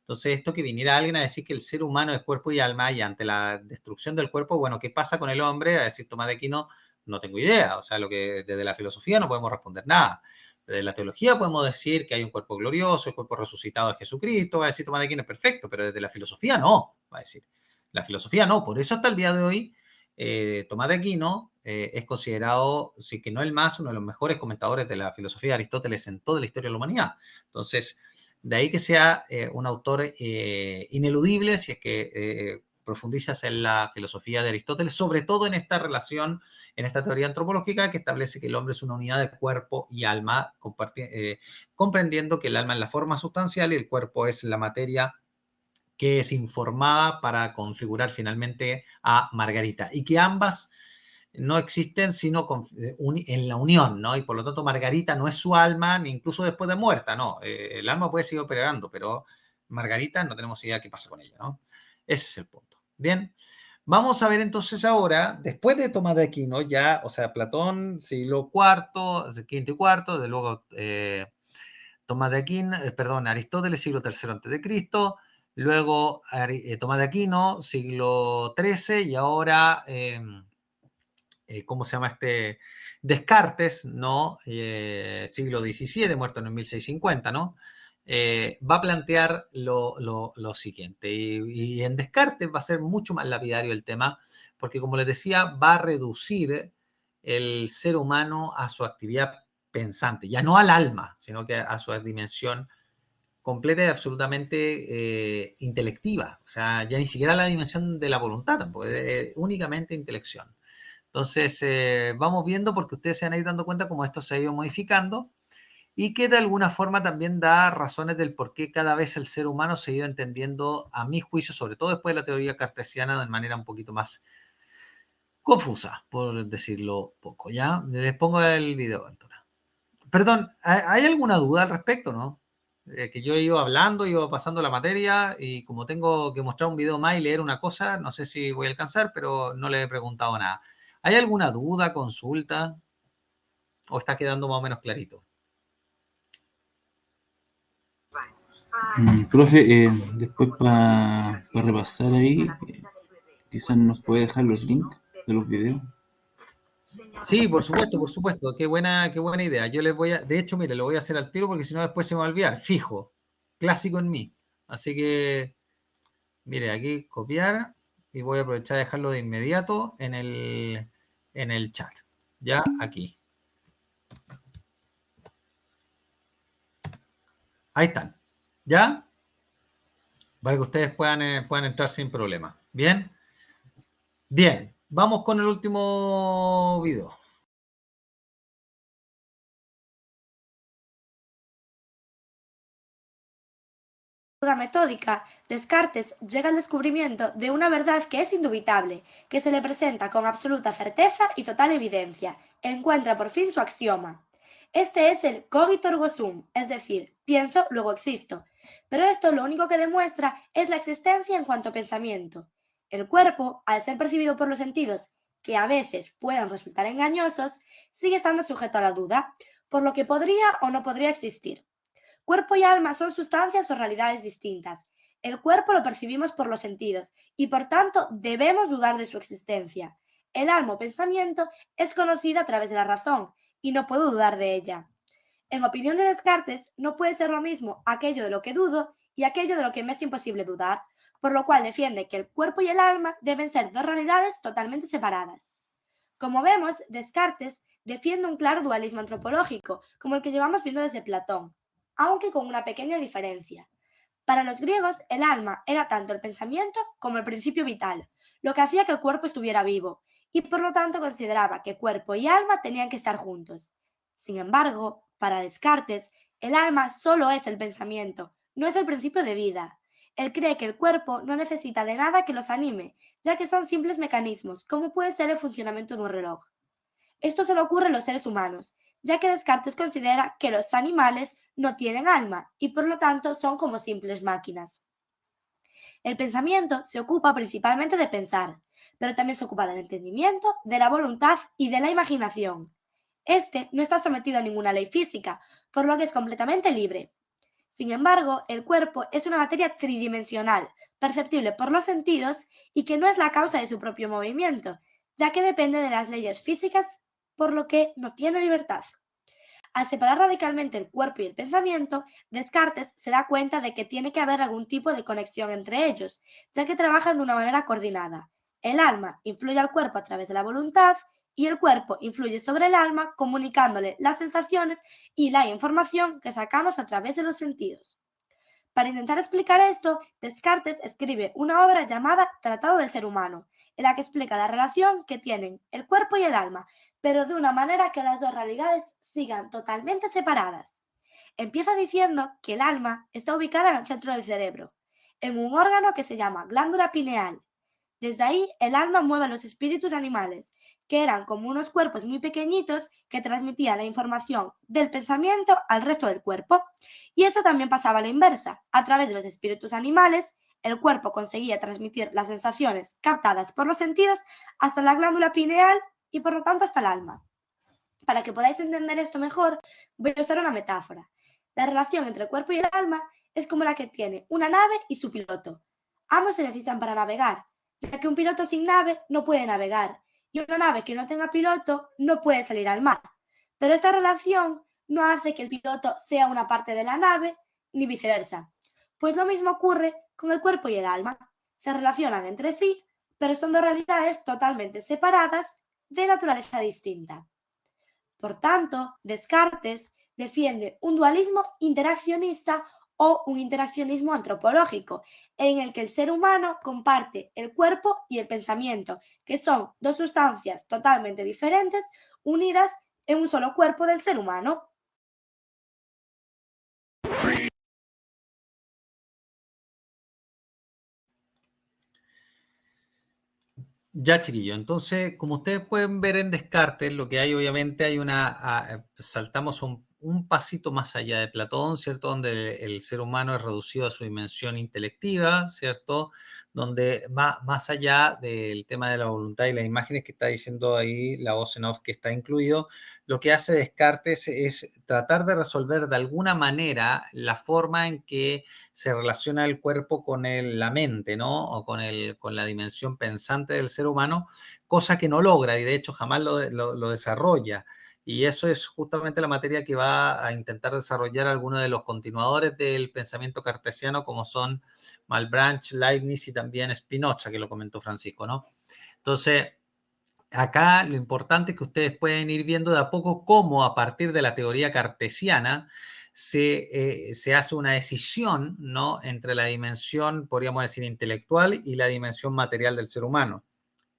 Entonces, esto que viniera alguien a decir que el ser humano es cuerpo y alma, y ante la destrucción del cuerpo, bueno, ¿qué pasa con el hombre? A decir Tomás de Aquino, no tengo idea. O sea, lo que desde la filosofía no podemos responder nada. Desde la teología podemos decir que hay un cuerpo glorioso, el cuerpo resucitado de Jesucristo, va a decir Tomás de Aquino es perfecto, pero desde la filosofía no, va a decir. La filosofía no, por eso hasta el día de hoy Tomás de Aquino es considerado, sí que no el más, uno de los mejores comentadores de la filosofía de Aristóteles en toda la historia de la humanidad. Entonces, de ahí que sea un autor ineludible si es que profundizas en la filosofía de Aristóteles, sobre todo en esta relación, en esta teoría antropológica que establece que el hombre es una unidad de cuerpo y alma, comprendiendo que el alma es la forma sustancial y el cuerpo es la materia que es informada para configurar finalmente a Margarita, y que ambas no existen sino en la unión, ¿no? Y por lo tanto Margarita no es su alma, ni incluso después de muerta, ¿no? El alma puede seguir operando, pero Margarita no tenemos idea qué pasa con ella, ¿no? Ese es el punto. Bien, vamos a ver entonces ahora, después de Tomás de Aquino, ya, o sea, Platón, siglo IV, quinto y cuarto, de luego Tomás de Aquino, perdón, Aristóteles, siglo III antes de Cristo, luego Tomás de Aquino, siglo XIII, y ahora ¿cómo se llama este? Descartes, ¿no? Siglo XVII, muerto en el 1650, ¿no? Va a plantear lo siguiente. Y en Descartes va a ser mucho más lapidario el tema, porque como les decía, va a reducir el ser humano a su actividad pensante, ya no al alma, sino que a su dimensión completa y absolutamente intelectiva. O sea, ya ni siquiera la dimensión de la voluntad, tampoco, es únicamente intelección. Entonces, vamos viendo porque ustedes se van a ir dando cuenta cómo esto se ha ido modificando y que de alguna forma también da razones del por qué cada vez el ser humano se ha ido entendiendo, a mi juicio, sobre todo después de la teoría cartesiana, de manera un poquito más confusa, por decirlo poco. ¿Ya? Les pongo el video, Altura. Perdón, ¿hay alguna duda al respecto, no? Que yo he ido hablando, he ido pasando la materia y como tengo que mostrar un video más y leer una cosa, no sé si voy a alcanzar, pero no le he preguntado nada. ¿Hay alguna duda, consulta? ¿O está quedando más o menos clarito? Profe, después para repasar ahí, quizás nos puede dejar los links de los videos. Sí, por supuesto. Qué buena idea. Yo les voy a, de hecho, mire, lo voy a hacer al tiro porque si no después se me va a olvidar. Fijo, clásico en mí. Así que, mire, aquí copiar y voy a aprovechar de dejarlo de inmediato en el chat. Ya, aquí. Ahí están. ¿Ya? Para que ustedes puedan entrar sin problema. ¿Bien? Bien. Vamos con el último video. Metódica, Descartes llega al descubrimiento de una verdad que es indubitable, que se le presenta con absoluta certeza y total evidencia. Encuentra por fin su axioma. Este es el cogito ergo sum, es decir, pienso, luego existo. Pero esto lo único que demuestra es la existencia en cuanto a pensamiento. El cuerpo, al ser percibido por los sentidos, que a veces pueden resultar engañosos, sigue estando sujeto a la duda, por lo que podría o no podría existir. Cuerpo y alma son sustancias o realidades distintas. El cuerpo lo percibimos por los sentidos y por tanto debemos dudar de su existencia. El alma o pensamiento es conocida a través de la razón y no puedo dudar de ella. En opinión de Descartes, no puede ser lo mismo aquello de lo que dudo y aquello de lo que me es imposible dudar, por lo cual defiende que el cuerpo y el alma deben ser dos realidades totalmente separadas. Como vemos, Descartes defiende un claro dualismo antropológico, como el que llevamos viendo desde Platón, aunque con una pequeña diferencia. Para los griegos, el alma era tanto el pensamiento como el principio vital, lo que hacía que el cuerpo estuviera vivo, y por lo tanto consideraba que cuerpo y alma tenían que estar juntos. Sin embargo, para Descartes, el alma solo es el pensamiento, no es el principio de vida. Él cree que el cuerpo no necesita de nada que los anime, ya que son simples mecanismos, como puede ser el funcionamiento de un reloj. Esto solo ocurre en los seres humanos, ya que Descartes considera que los animales no tienen alma y por lo tanto son como simples máquinas. El pensamiento se ocupa principalmente de pensar, pero también se ocupa del entendimiento, de la voluntad y de la imaginación. Este no está sometido a ninguna ley física, por lo que es completamente libre. Sin embargo, el cuerpo es una materia tridimensional, perceptible por los sentidos y que no es la causa de su propio movimiento, ya que depende de las leyes físicas, por lo que no tiene libertad. Al separar radicalmente el cuerpo y el pensamiento, Descartes se da cuenta de que tiene que haber algún tipo de conexión entre ellos, ya que trabajan de una manera coordinada. El alma influye al cuerpo a través de la voluntad y el cuerpo influye sobre el alma comunicándole las sensaciones y la información que sacamos a través de los sentidos. Para intentar explicar esto, Descartes escribe una obra llamada Tratado del Ser Humano, en la que explica la relación que tienen el cuerpo y el alma, pero de una manera que las dos realidades sigan totalmente separadas. Empieza diciendo que el alma está ubicada en el centro del cerebro, en un órgano que se llama glándula pineal. Desde ahí, el alma mueve a los espíritus animales, que eran como unos cuerpos muy pequeñitos que transmitían la información del pensamiento al resto del cuerpo. Y eso también pasaba a la inversa. A través de los espíritus animales, el cuerpo conseguía transmitir las sensaciones captadas por los sentidos hasta la glándula pineal y por lo tanto hasta el alma. Para que podáis entender esto mejor, voy a usar una metáfora. La relación entre el cuerpo y el alma es como la que tiene una nave y su piloto. Ambos se necesitan para navegar, ya que un piloto sin nave no puede navegar y una nave que no tenga piloto no puede salir al mar. Pero esta relación no hace que el piloto sea una parte de la nave ni viceversa. Pues lo mismo ocurre con el cuerpo y el alma. Se relacionan entre sí, pero son dos realidades totalmente separadas de naturaleza distinta. Por tanto, Descartes defiende un dualismo interaccionista o un interaccionismo antropológico, en el que el ser humano comparte el cuerpo y el pensamiento, que son dos sustancias totalmente diferentes unidas en un solo cuerpo del ser humano. Ya, chiquillo. Entonces, como ustedes pueden ver en Descartes, lo que hay, obviamente, saltamos un pasito más allá de Platón, ¿cierto? Donde el ser humano es reducido a su dimensión intelectiva, ¿cierto? Donde más allá del tema de la voluntad y las imágenes que está diciendo ahí la voz en off que está incluido, lo que hace Descartes es tratar de resolver de alguna manera la forma en que se relaciona el cuerpo con la mente, ¿no? O con la dimensión pensante del ser humano, cosa que no logra y de hecho jamás lo desarrolla. Y eso es justamente la materia que va a intentar desarrollar algunos de los continuadores del pensamiento cartesiano, como son Malebranche, Leibniz y también Spinoza, que lo comentó Francisco, ¿no? Entonces, acá lo importante es que ustedes pueden ir viendo de a poco cómo a partir de la teoría cartesiana se hace una decisión, ¿no? Entre la dimensión, podríamos decir, intelectual y la dimensión material del ser humano.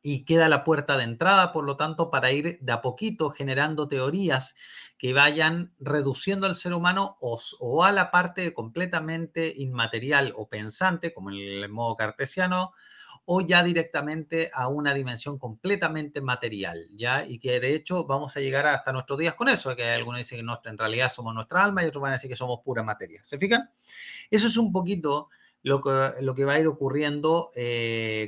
Y queda la puerta de entrada, por lo tanto, para ir de a poquito generando teorías que vayan reduciendo al ser humano o a la parte completamente inmaterial o pensante, como en el modo cartesiano, o ya directamente a una dimensión completamente material, ¿ya? Y que de hecho vamos a llegar hasta nuestros días con eso, que algunos dicen que en realidad somos nuestra alma y otros van a decir que somos pura materia. ¿Se fijan? Eso es un poquito lo que va a ir ocurriendo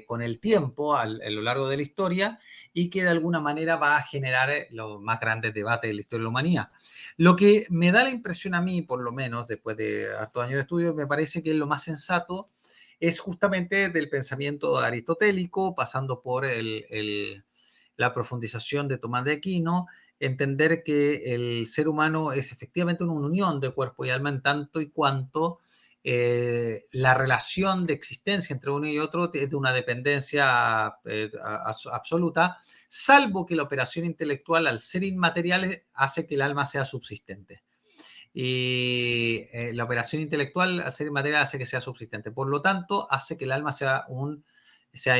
con el tiempo a lo largo de la historia y que de alguna manera va a generar los más grandes debates de la historia de la humanidad. Lo que me da la impresión a mí, por lo menos, después de hartos años de estudio, me parece que lo más sensato es justamente del pensamiento aristotélico, pasando por la profundización de Tomás de Aquino, entender que el ser humano es efectivamente una unión de cuerpo y alma en tanto y cuanto la relación de existencia entre uno y otro es de una dependencia absoluta, salvo que la operación intelectual, al ser inmaterial, hace que el alma sea subsistente. Y la operación intelectual, al ser inmaterial, hace que sea subsistente. Por lo tanto, hace que el alma sea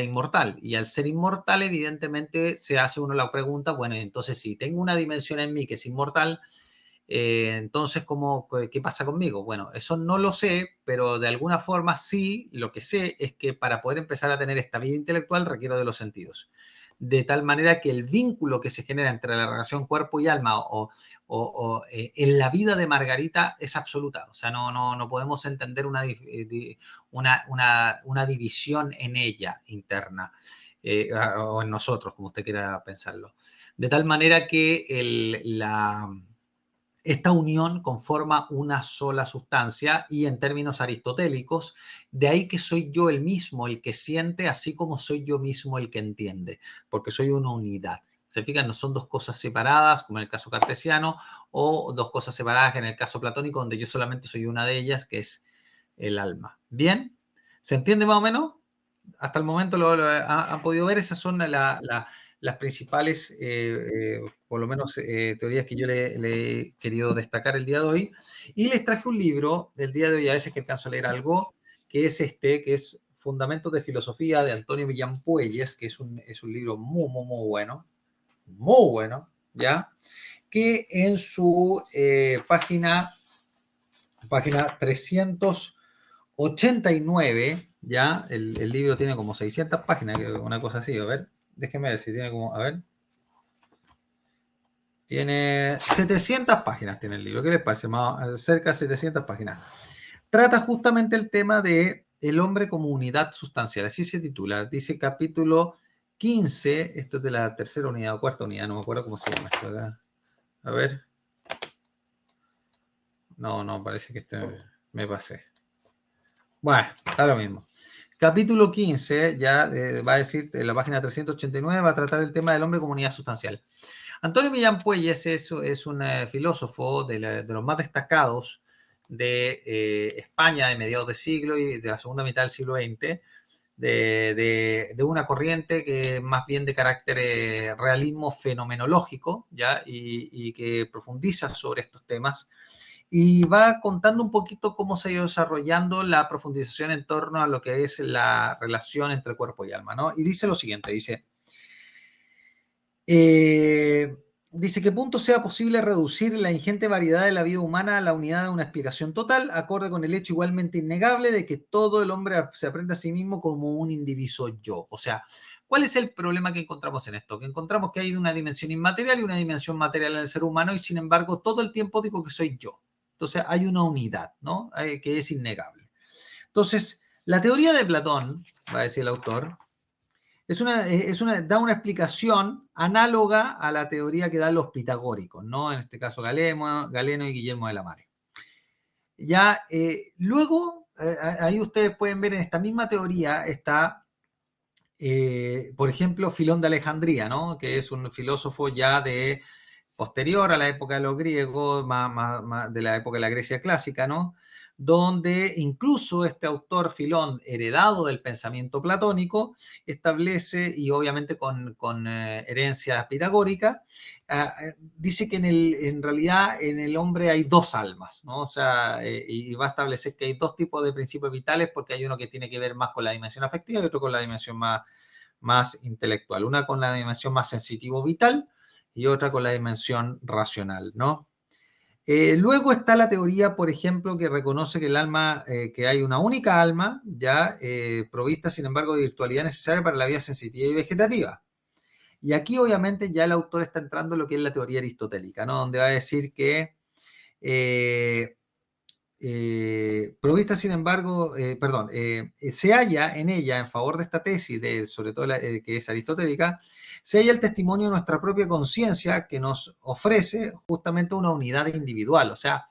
inmortal. Y al ser inmortal, evidentemente, se hace uno la pregunta, bueno, entonces si tengo una dimensión en mí que es inmortal, entonces, ¿qué pasa conmigo? Bueno, eso no lo sé, pero de alguna forma sí, lo que sé es que para poder empezar a tener esta vida intelectual requiero de los sentidos. De tal manera que el vínculo que se genera entre la relación cuerpo y alma en la vida de Margarita es absoluta. O sea, no podemos entender una división en ella interna, o en nosotros, como usted quiera pensarlo. De tal manera que esta unión conforma una sola sustancia y en términos aristotélicos, de ahí que soy yo el mismo el que siente, así como soy yo mismo el que entiende, porque soy una unidad. ¿Se fijan? No son dos cosas separadas, como en el caso cartesiano, o dos cosas separadas en el caso platónico, donde yo solamente soy una de ellas, que es el alma. ¿Bien? ¿Se entiende más o menos? Hasta el momento han podido ver. Esas son las principales, por lo menos, teorías que yo le he querido destacar el día de hoy. Y les traje un libro del día de hoy, a veces que alcanzo a leer algo, que es Fundamentos de Filosofía, de Antonio Villampuelles, que es un libro muy bueno, ¿ya? Que en su página 389, ¿ya? El libro tiene como 600 páginas, una cosa así, a ver, déjenme ver si tiene como, a ver. Tiene 700 páginas, tiene el libro. ¿Qué les parece? Cerca de 700 páginas. Trata justamente el tema de el hombre como unidad sustancial, así se titula. Dice capítulo 15, esto es de la tercera unidad o cuarta unidad, no me acuerdo cómo se llama esto acá. A ver. No, parece que me pasé. Bueno, está lo mismo. Capítulo 15, ya va a decir, en la página 389, va a tratar el tema del hombre como unidad sustancial. Antonio Villampuelles es un filósofo de los más destacados de España de mediados de siglo y de la segunda mitad del siglo XX, de una corriente que más bien de carácter realismo fenomenológico, ¿ya? Y que profundiza sobre estos temas. Y va contando un poquito cómo se ha ido desarrollando la profundización en torno a lo que es la relación entre cuerpo y alma, ¿no? Y dice lo siguiente, dice que punto sea posible reducir la ingente variedad de la vida humana a la unidad de una explicación total, acorde con el hecho igualmente innegable de que todo el hombre se aprende a sí mismo como un indiviso yo. O sea, ¿cuál es el problema que encontramos en esto? Que encontramos que hay una dimensión inmaterial y una dimensión material en el ser humano y sin embargo todo el tiempo digo que soy yo. Entonces hay una unidad, ¿no? Que es innegable. Entonces, la teoría de Platón, va a decir el autor, da una explicación análoga a la teoría que dan los pitagóricos, ¿no? En este caso Galeno y Guillermo de la Mare. Ya, luego, ahí ustedes pueden ver en esta misma teoría está, por ejemplo, Filón de Alejandría, ¿no? Que es un filósofo ya posterior a la época de los griegos, más de la época de la Grecia clásica, ¿no? Donde incluso este autor Filón, heredado del pensamiento platónico, establece, y obviamente con herencia pitagórica, dice que en realidad en el hombre hay dos almas, ¿no? O sea, y va a establecer que hay dos tipos de principios vitales, porque hay uno que tiene que ver más con la dimensión afectiva y otro con la dimensión más intelectual. Una con la dimensión más sensitivo-vital y otra con la dimensión racional, ¿no? Luego está la teoría, por ejemplo, que reconoce que el alma, que hay una única alma, ya provista, sin embargo, de virtualidad necesaria para la vida sensitiva y vegetativa. Y aquí, obviamente, ya el autor está entrando en lo que es la teoría aristotélica, ¿no? Donde va a decir que provista, sin embargo, se halla en ella, en favor de esta tesis, sobre todo que es aristotélica, se halla el testimonio de nuestra propia conciencia que nos ofrece justamente una unidad individual. O sea,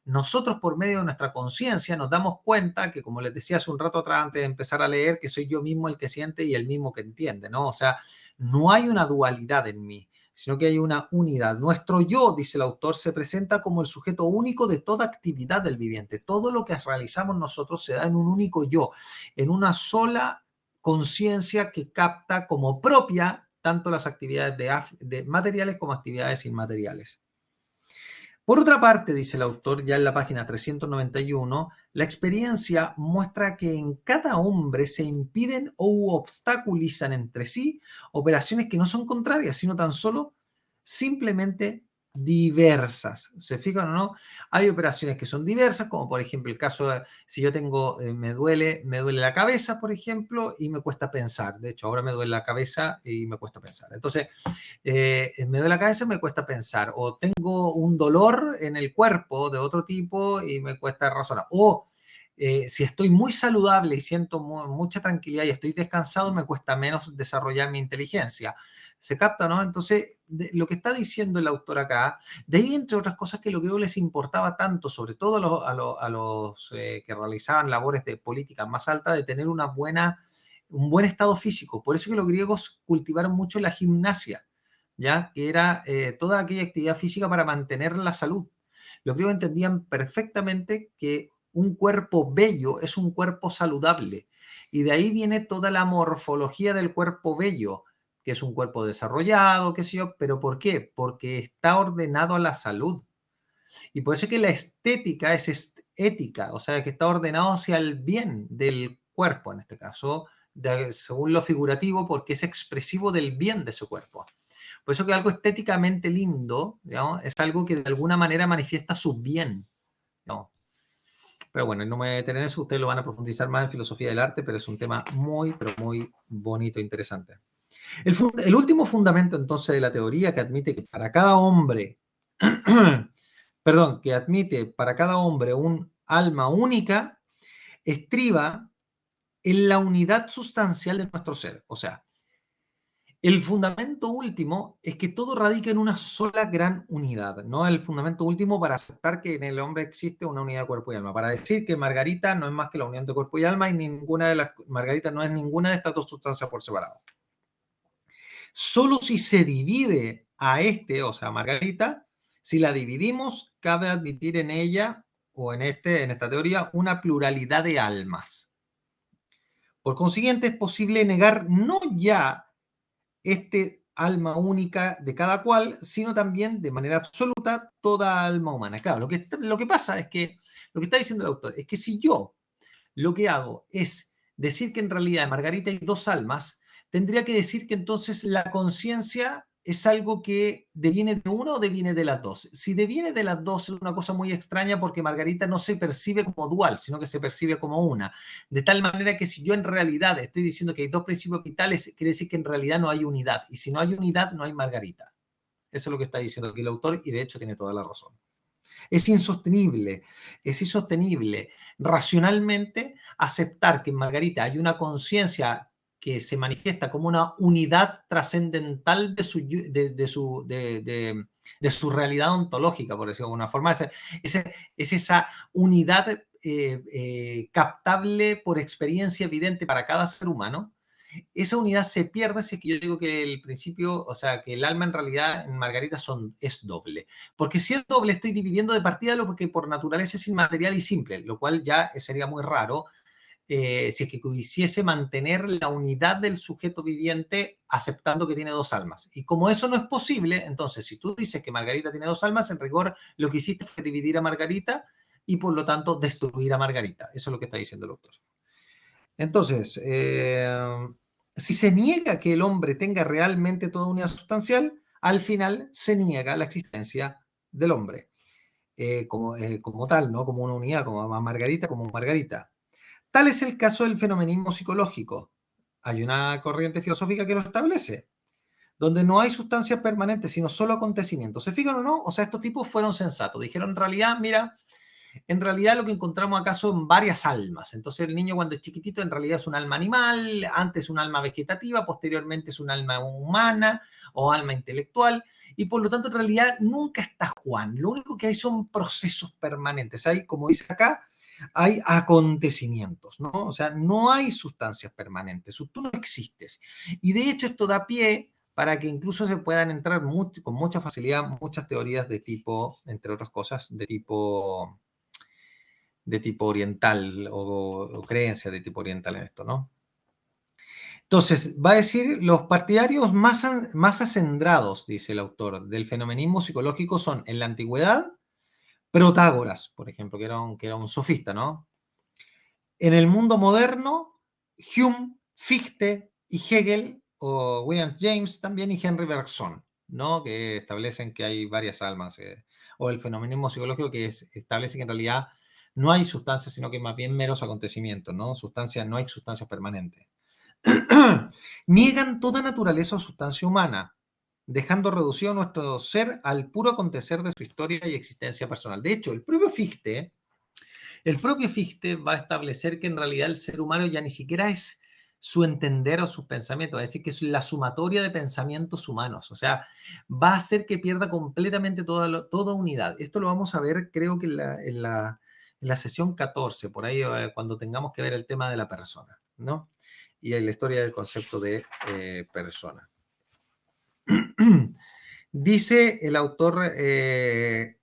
nosotros por medio de nuestra conciencia nos damos cuenta que, como les decía hace un rato atrás antes de empezar a leer, que soy yo mismo el que siente y el mismo que entiende, ¿no? O sea, no hay una dualidad en mí, sino que hay una unidad. Nuestro yo, dice el autor, se presenta como el sujeto único de toda actividad del viviente. Todo lo que realizamos nosotros se da en un único yo, en una sola conciencia que capta como propia tanto las actividades de materiales como actividades inmateriales. Por otra parte, dice el autor, ya en la página 391, la experiencia muestra que en cada hombre se impiden o obstaculizan entre sí operaciones que no son contrarias, sino tan solo simplemente diversas. ¿Se fijan o no? Hay operaciones que son diversas, como por ejemplo el caso de si yo tengo, me duele la cabeza, por ejemplo, y me cuesta pensar. De hecho, ahora me duele la cabeza y me cuesta pensar. Entonces, me duele la cabeza y me cuesta pensar. O tengo un dolor en el cuerpo de otro tipo y me cuesta razonar. O si estoy muy saludable y siento mucha tranquilidad y estoy descansado, me cuesta menos desarrollar mi inteligencia. ¿Se capta, no? Entonces, lo que está diciendo el autor acá, de ahí, entre otras cosas, que lo que les importaba tanto, sobre todo a los que realizaban labores de política más alta, de tener un buen estado físico. Por eso que los griegos cultivaron mucho la gimnasia, ¿ya? Que era toda aquella actividad física para mantener la salud. Los griegos entendían perfectamente que un cuerpo bello es un cuerpo saludable. Y de ahí viene toda la morfología del cuerpo bello, que es un cuerpo desarrollado, qué sé yo, pero ¿por qué? Porque está ordenado a la salud. Y por eso es que la estética es ética, o sea, que está ordenado hacia el bien del cuerpo, en este caso, según lo figurativo, porque es expresivo del bien de su cuerpo. Por eso que algo estéticamente lindo, digamos, es algo que de alguna manera manifiesta su bien, ¿no? Pero bueno, no me voy a detener en eso, ustedes lo van a profundizar más en filosofía del arte, pero es un tema muy, pero muy bonito e interesante. El último fundamento entonces de la teoría que admite que para cada hombre, que admite para cada hombre un alma única, estriba en la unidad sustancial de nuestro ser. O sea, el fundamento último es que todo radica en una sola gran unidad, ¿no? El fundamento último para aceptar que en el hombre existe una unidad de cuerpo y alma. Para decir que Margarita no es más que la unión de cuerpo y alma y Margarita no es ninguna de estas dos sustancias por separado. Solo si se divide a o sea, Margarita, si la dividimos, cabe admitir en ella, o en esta teoría, una pluralidad de almas. Por consiguiente, es posible negar no ya alma única de cada cual, sino también de manera absoluta toda alma humana. Claro, lo que pasa es que, lo que está diciendo el autor, es que si yo lo que hago es decir que en realidad en Margarita hay dos almas, tendría que decir que entonces la conciencia es algo que deviene de una o deviene de las dos. Si deviene de las dos es una cosa muy extraña porque Margarita no se percibe como dual, sino que se percibe como una. De tal manera que si yo en realidad estoy diciendo que hay dos principios vitales, quiere decir que en realidad no hay unidad. Y si no hay unidad, no hay Margarita. Eso es lo que está diciendo aquí el autor y de hecho tiene toda la razón. Es insostenible racionalmente aceptar que en Margarita hay una conciencia que se manifiesta como una unidad trascendental de su realidad ontológica, por decirlo de alguna forma. Es esa unidad captable por experiencia evidente para cada ser humano. Esa unidad se pierde si es que yo digo que el principio, o sea, que el alma en realidad en Margarita es doble. Porque si es doble, estoy dividiendo de partida lo que por naturaleza es inmaterial y simple, lo cual ya sería muy raro si es que quisiese mantener la unidad del sujeto viviente aceptando que tiene dos almas. Y como eso no es posible, entonces si tú dices que Margarita tiene dos almas, en rigor lo que hiciste fue dividir a Margarita y por lo tanto destruir a Margarita. Eso es lo que está diciendo el autor. Entonces, si se niega que el hombre tenga realmente toda unidad sustancial, al final se niega la existencia del hombre como tal, ¿no? Como una unidad, como Margarita, como Margarita. Tal es el caso del fenomenismo psicológico. Hay una corriente filosófica que lo establece, donde no hay sustancias permanentes, sino solo acontecimientos. ¿Se fijan o no? O sea, estos tipos fueron sensatos. Dijeron, en realidad lo que encontramos acá son varias almas. Entonces el niño cuando es chiquitito en realidad es un alma animal, antes un alma vegetativa, posteriormente es un alma humana o alma intelectual, y por lo tanto en realidad nunca está Juan. Lo único que hay son procesos permanentes. Hay, como dice acá, hay acontecimientos, ¿no? O sea, no hay sustancias permanentes, tú no existes. Y de hecho esto da pie para que incluso se puedan entrar con mucha facilidad muchas teorías de tipo, entre otras cosas, de tipo oriental o creencias de tipo oriental en esto, ¿no? Entonces, va a decir, los partidarios más acendrados, dice el autor, del fenomenismo psicológico son, en la antigüedad, Protágoras, por ejemplo, que era un sofista, ¿no? En el mundo moderno, Hume, Fichte y Hegel, o William James también, y Henry Bergson, ¿no? Que establecen que hay varias almas, o el fenomenismo psicológico que establece que en realidad no hay sustancias, sino que más bien meros acontecimientos, ¿no? No hay sustancias permanentes. Niegan toda naturaleza o sustancia humana, dejando reducido nuestro ser al puro acontecer de su historia y existencia personal. De hecho, el propio Fichte va a establecer que en realidad el ser humano ya ni siquiera es su entender o sus pensamientos, es decir, que es la sumatoria de pensamientos humanos. O sea, va a hacer que pierda completamente toda unidad. Esto lo vamos a ver, creo que en la sesión 14, por ahí, cuando tengamos que ver el tema de la persona, ¿no? Y en la historia del concepto de persona. Dice el autor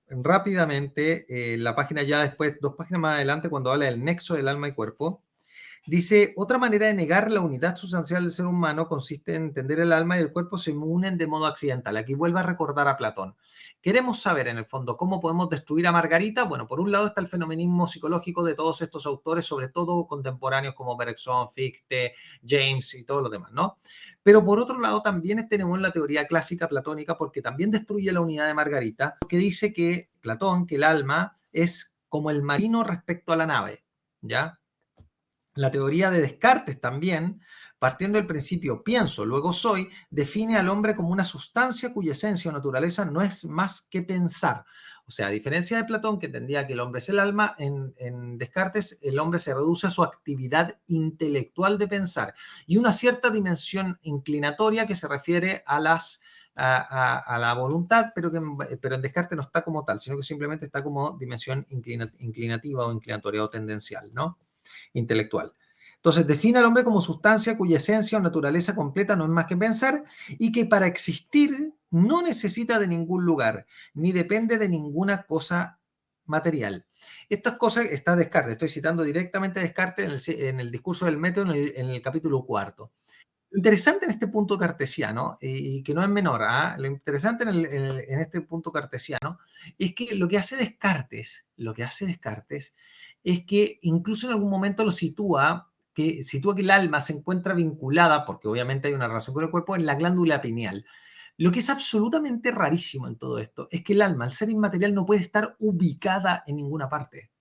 rápidamente, la página ya después, 2 páginas más adelante, cuando habla del nexo del alma y cuerpo, dice, otra manera de negar la unidad sustancial del ser humano consiste en entender el alma y el cuerpo se unen de modo accidental. Aquí vuelve a recordar a Platón. Queremos saber, en el fondo, cómo podemos destruir a Margarita. Bueno, por un lado está el fenomenismo psicológico de todos estos autores, sobre todo contemporáneos como Bergson, Fichte, James y todos los demás, ¿no? Pero por otro lado también tenemos la teoría clásica platónica, porque también destruye la unidad de Margarita, que dice que Platón, que el alma es como el marino respecto a la nave, ¿ya? La teoría de Descartes también, partiendo del principio pienso, luego soy, define al hombre como una sustancia cuya esencia o naturaleza no es más que pensar. O sea, a diferencia de Platón, que entendía que el hombre es el alma, en Descartes el hombre se reduce a su actividad intelectual de pensar y una cierta dimensión inclinatoria que se refiere a la voluntad, pero en Descartes no está como tal, sino que simplemente está como dimensión inclinativa o inclinatoria o tendencial, ¿no? Intelectual. Entonces, define al hombre como sustancia cuya esencia o naturaleza completa no es más que pensar y que para existir no necesita de ningún lugar, ni depende de ninguna cosa material. Estas cosas está Descartes, estoy citando directamente a Descartes en el discurso del método en el capítulo 4. Lo interesante en este punto cartesiano, y que no es menor, lo interesante en este punto cartesiano, es que lo que hace Descartes es que incluso en algún momento lo sitúa que el alma se encuentra vinculada, porque obviamente hay una relación con el cuerpo, en la glándula pineal. Lo que es absolutamente rarísimo en todo esto es que el alma, al ser inmaterial, no puede estar ubicada en ninguna parte,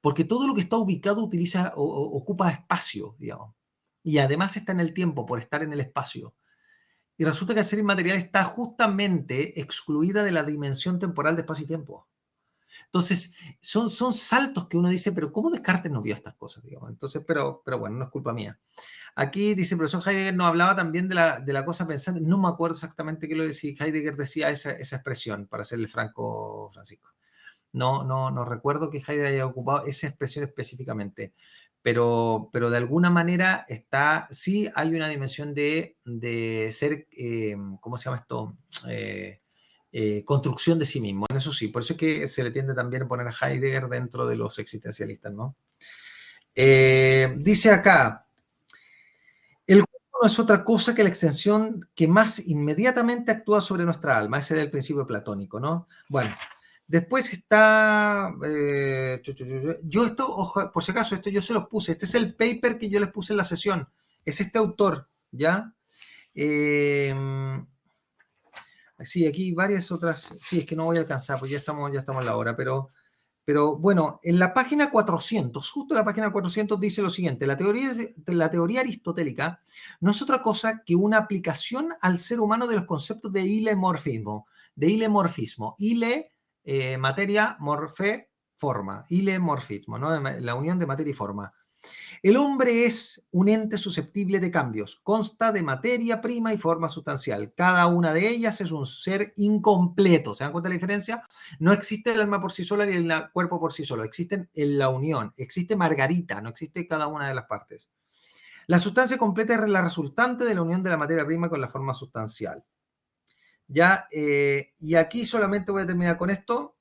porque todo lo que está ubicado ocupa espacio, digamos, y además está en el tiempo por estar en el espacio. Y resulta que al ser inmaterial está justamente excluida de la dimensión temporal de espacio y tiempo. Entonces, son saltos que uno dice, pero ¿cómo Descartes no vio estas cosas? Digamos? Entonces, pero bueno, no es culpa mía. Aquí dice, el profesor Heidegger nos hablaba también de la cosa pensante. No me acuerdo exactamente qué lo decía. Heidegger decía esa expresión, para serle franco, Francisco. No recuerdo que Heidegger haya ocupado esa expresión específicamente. Pero de alguna manera sí hay una dimensión de ser, ¿cómo se llama esto? Construcción de sí mismo, en eso sí, por eso es que se le tiende también a poner a Heidegger dentro de los existencialistas, ¿no? Dice acá, el cuerpo no es otra cosa que la extensión que más inmediatamente actúa sobre nuestra alma, ese es el principio platónico, ¿no? Bueno, después está, yo esto, ojo, por si acaso, esto yo se los puse, este es el paper que yo les puse en la sesión, es este autor, ¿ya? Sí, aquí varias otras, sí, es que no voy a alcanzar, pues ya estamos en la hora, pero bueno, en la página 400, justo en la página 400 dice lo siguiente, la teoría aristotélica no es otra cosa que una aplicación al ser humano de los conceptos de ilemorfismo, materia, morfe, forma, ilemorfismo, ¿no? La unión de materia y forma. El hombre es un ente susceptible de cambios, consta de materia prima y forma sustancial. Cada una de ellas es un ser incompleto. ¿Se dan cuenta de la diferencia? No existe el alma por sí sola ni el cuerpo por sí solo. Existen en la unión. Existe Margarita, no existe cada una de las partes. La sustancia completa es la resultante de la unión de la materia prima con la forma sustancial. ¿Ya? Y aquí solamente voy a terminar con esto.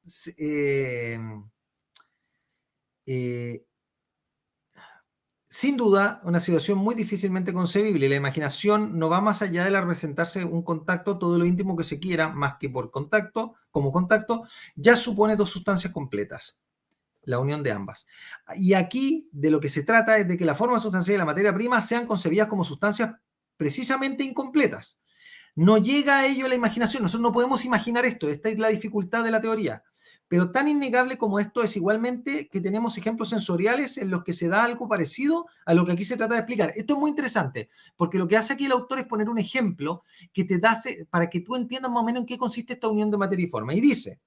Sin duda, una situación muy difícilmente concebible. La imaginación no va más allá de la representarse un contacto, todo lo íntimo que se quiera, más que por contacto, como contacto, ya supone dos sustancias completas, la unión de ambas. Y aquí de lo que se trata es de que la forma sustancial y la materia prima sean concebidas como sustancias precisamente incompletas. No llega a ello la imaginación, nosotros no podemos imaginar esto, esta es la dificultad de la teoría. Pero tan innegable como esto es igualmente que tenemos ejemplos sensoriales en los que se da algo parecido a lo que aquí se trata de explicar. Esto es muy interesante, porque lo que hace aquí el autor es poner un ejemplo que te da para que tú entiendas más o menos en qué consiste esta unión de materia y forma. Y dice,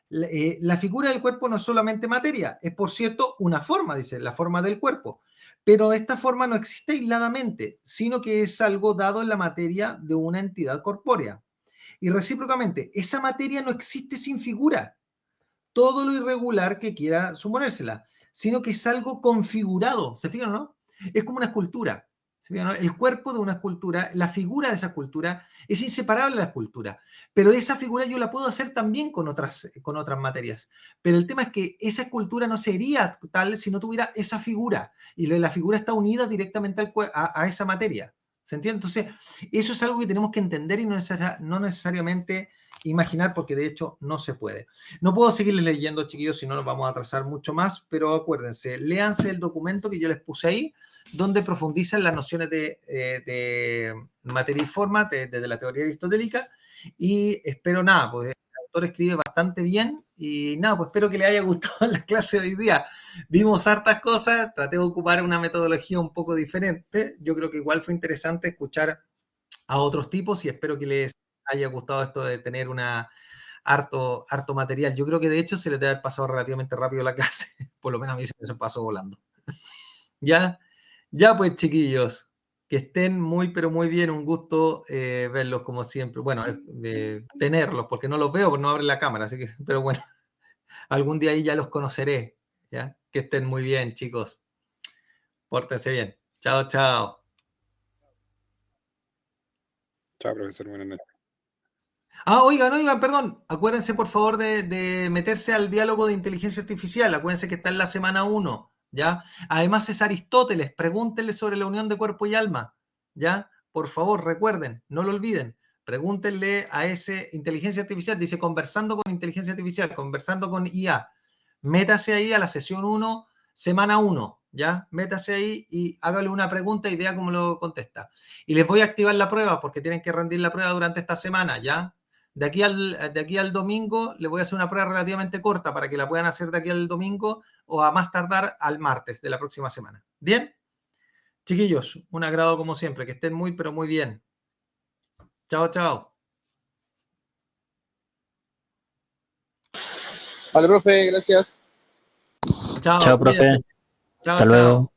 la figura del cuerpo no es solamente materia, es por cierto una forma, dice, la forma del cuerpo. Pero esta forma no existe aisladamente, sino que es algo dado en la materia de una entidad corpórea. Y recíprocamente, esa materia no existe sin figura, todo lo irregular que quiera suponérsela, sino que es algo configurado. ¿Se fijan o no? Es como una escultura. ¿Se fijan, no? El cuerpo de una escultura, la figura de esa escultura, es inseparable de la escultura. Pero esa figura yo la puedo hacer también con otras materias. Pero el tema es que esa escultura no sería tal si no tuviera esa figura. Y la figura está unida directamente a esa materia. ¿Se entiende? Entonces, eso es algo que tenemos que entender y no necesariamente imaginar, porque de hecho no se puede. No puedo seguirles leyendo, chiquillos, si no nos vamos a atrasar mucho más, pero acuérdense, léanse el documento que yo les puse ahí, donde profundizan las nociones de materia y forma desde la teoría aristotélica, y espero nada, pues el autor escribe bastante bien, y nada, pues espero que les haya gustado la clase de hoy día. Vimos hartas cosas, traté de ocupar una metodología un poco diferente, yo creo que igual fue interesante escuchar a otros tipos, y espero que les haya gustado esto de tener harto material. Yo creo que de hecho se les debe haber pasado relativamente rápido la clase, por lo menos a mí se me pasó volando. Ya, pues chiquillos, que estén muy pero muy bien, un gusto verlos como siempre, bueno, tenerlos, porque no los veo, porque no abren la cámara, así que, pero bueno, algún día ahí ya los conoceré, ya, que estén muy bien, chicos, pórtense bien, chao, chao. Chao, profesor, buenas noches. Oigan, perdón. Acuérdense, por favor, de meterse al diálogo de inteligencia artificial. Acuérdense que está en la semana 1, ¿ya? Además es Aristóteles. Pregúntenle sobre la unión de cuerpo y alma, ¿ya? Por favor, recuerden, no lo olviden. Pregúntenle a ese inteligencia artificial. Dice, conversando con inteligencia artificial, conversando con IA. Métase ahí a la sesión 1, semana 1, ¿ya? Métase ahí y hágale una pregunta y vea cómo lo contesta. Y les voy a activar la prueba porque tienen que rendir la prueba durante esta semana, ¿ya? De aquí al domingo les voy a hacer una prueba relativamente corta para que la puedan hacer de aquí al domingo o a más tardar al martes de la próxima semana. ¿Bien? Chiquillos, un agrado como siempre. Que estén muy, pero muy bien. Chao, chao. Vale, profe, gracias. Chao, Chao, profe. cuídense. Chao, Hasta chao. luego.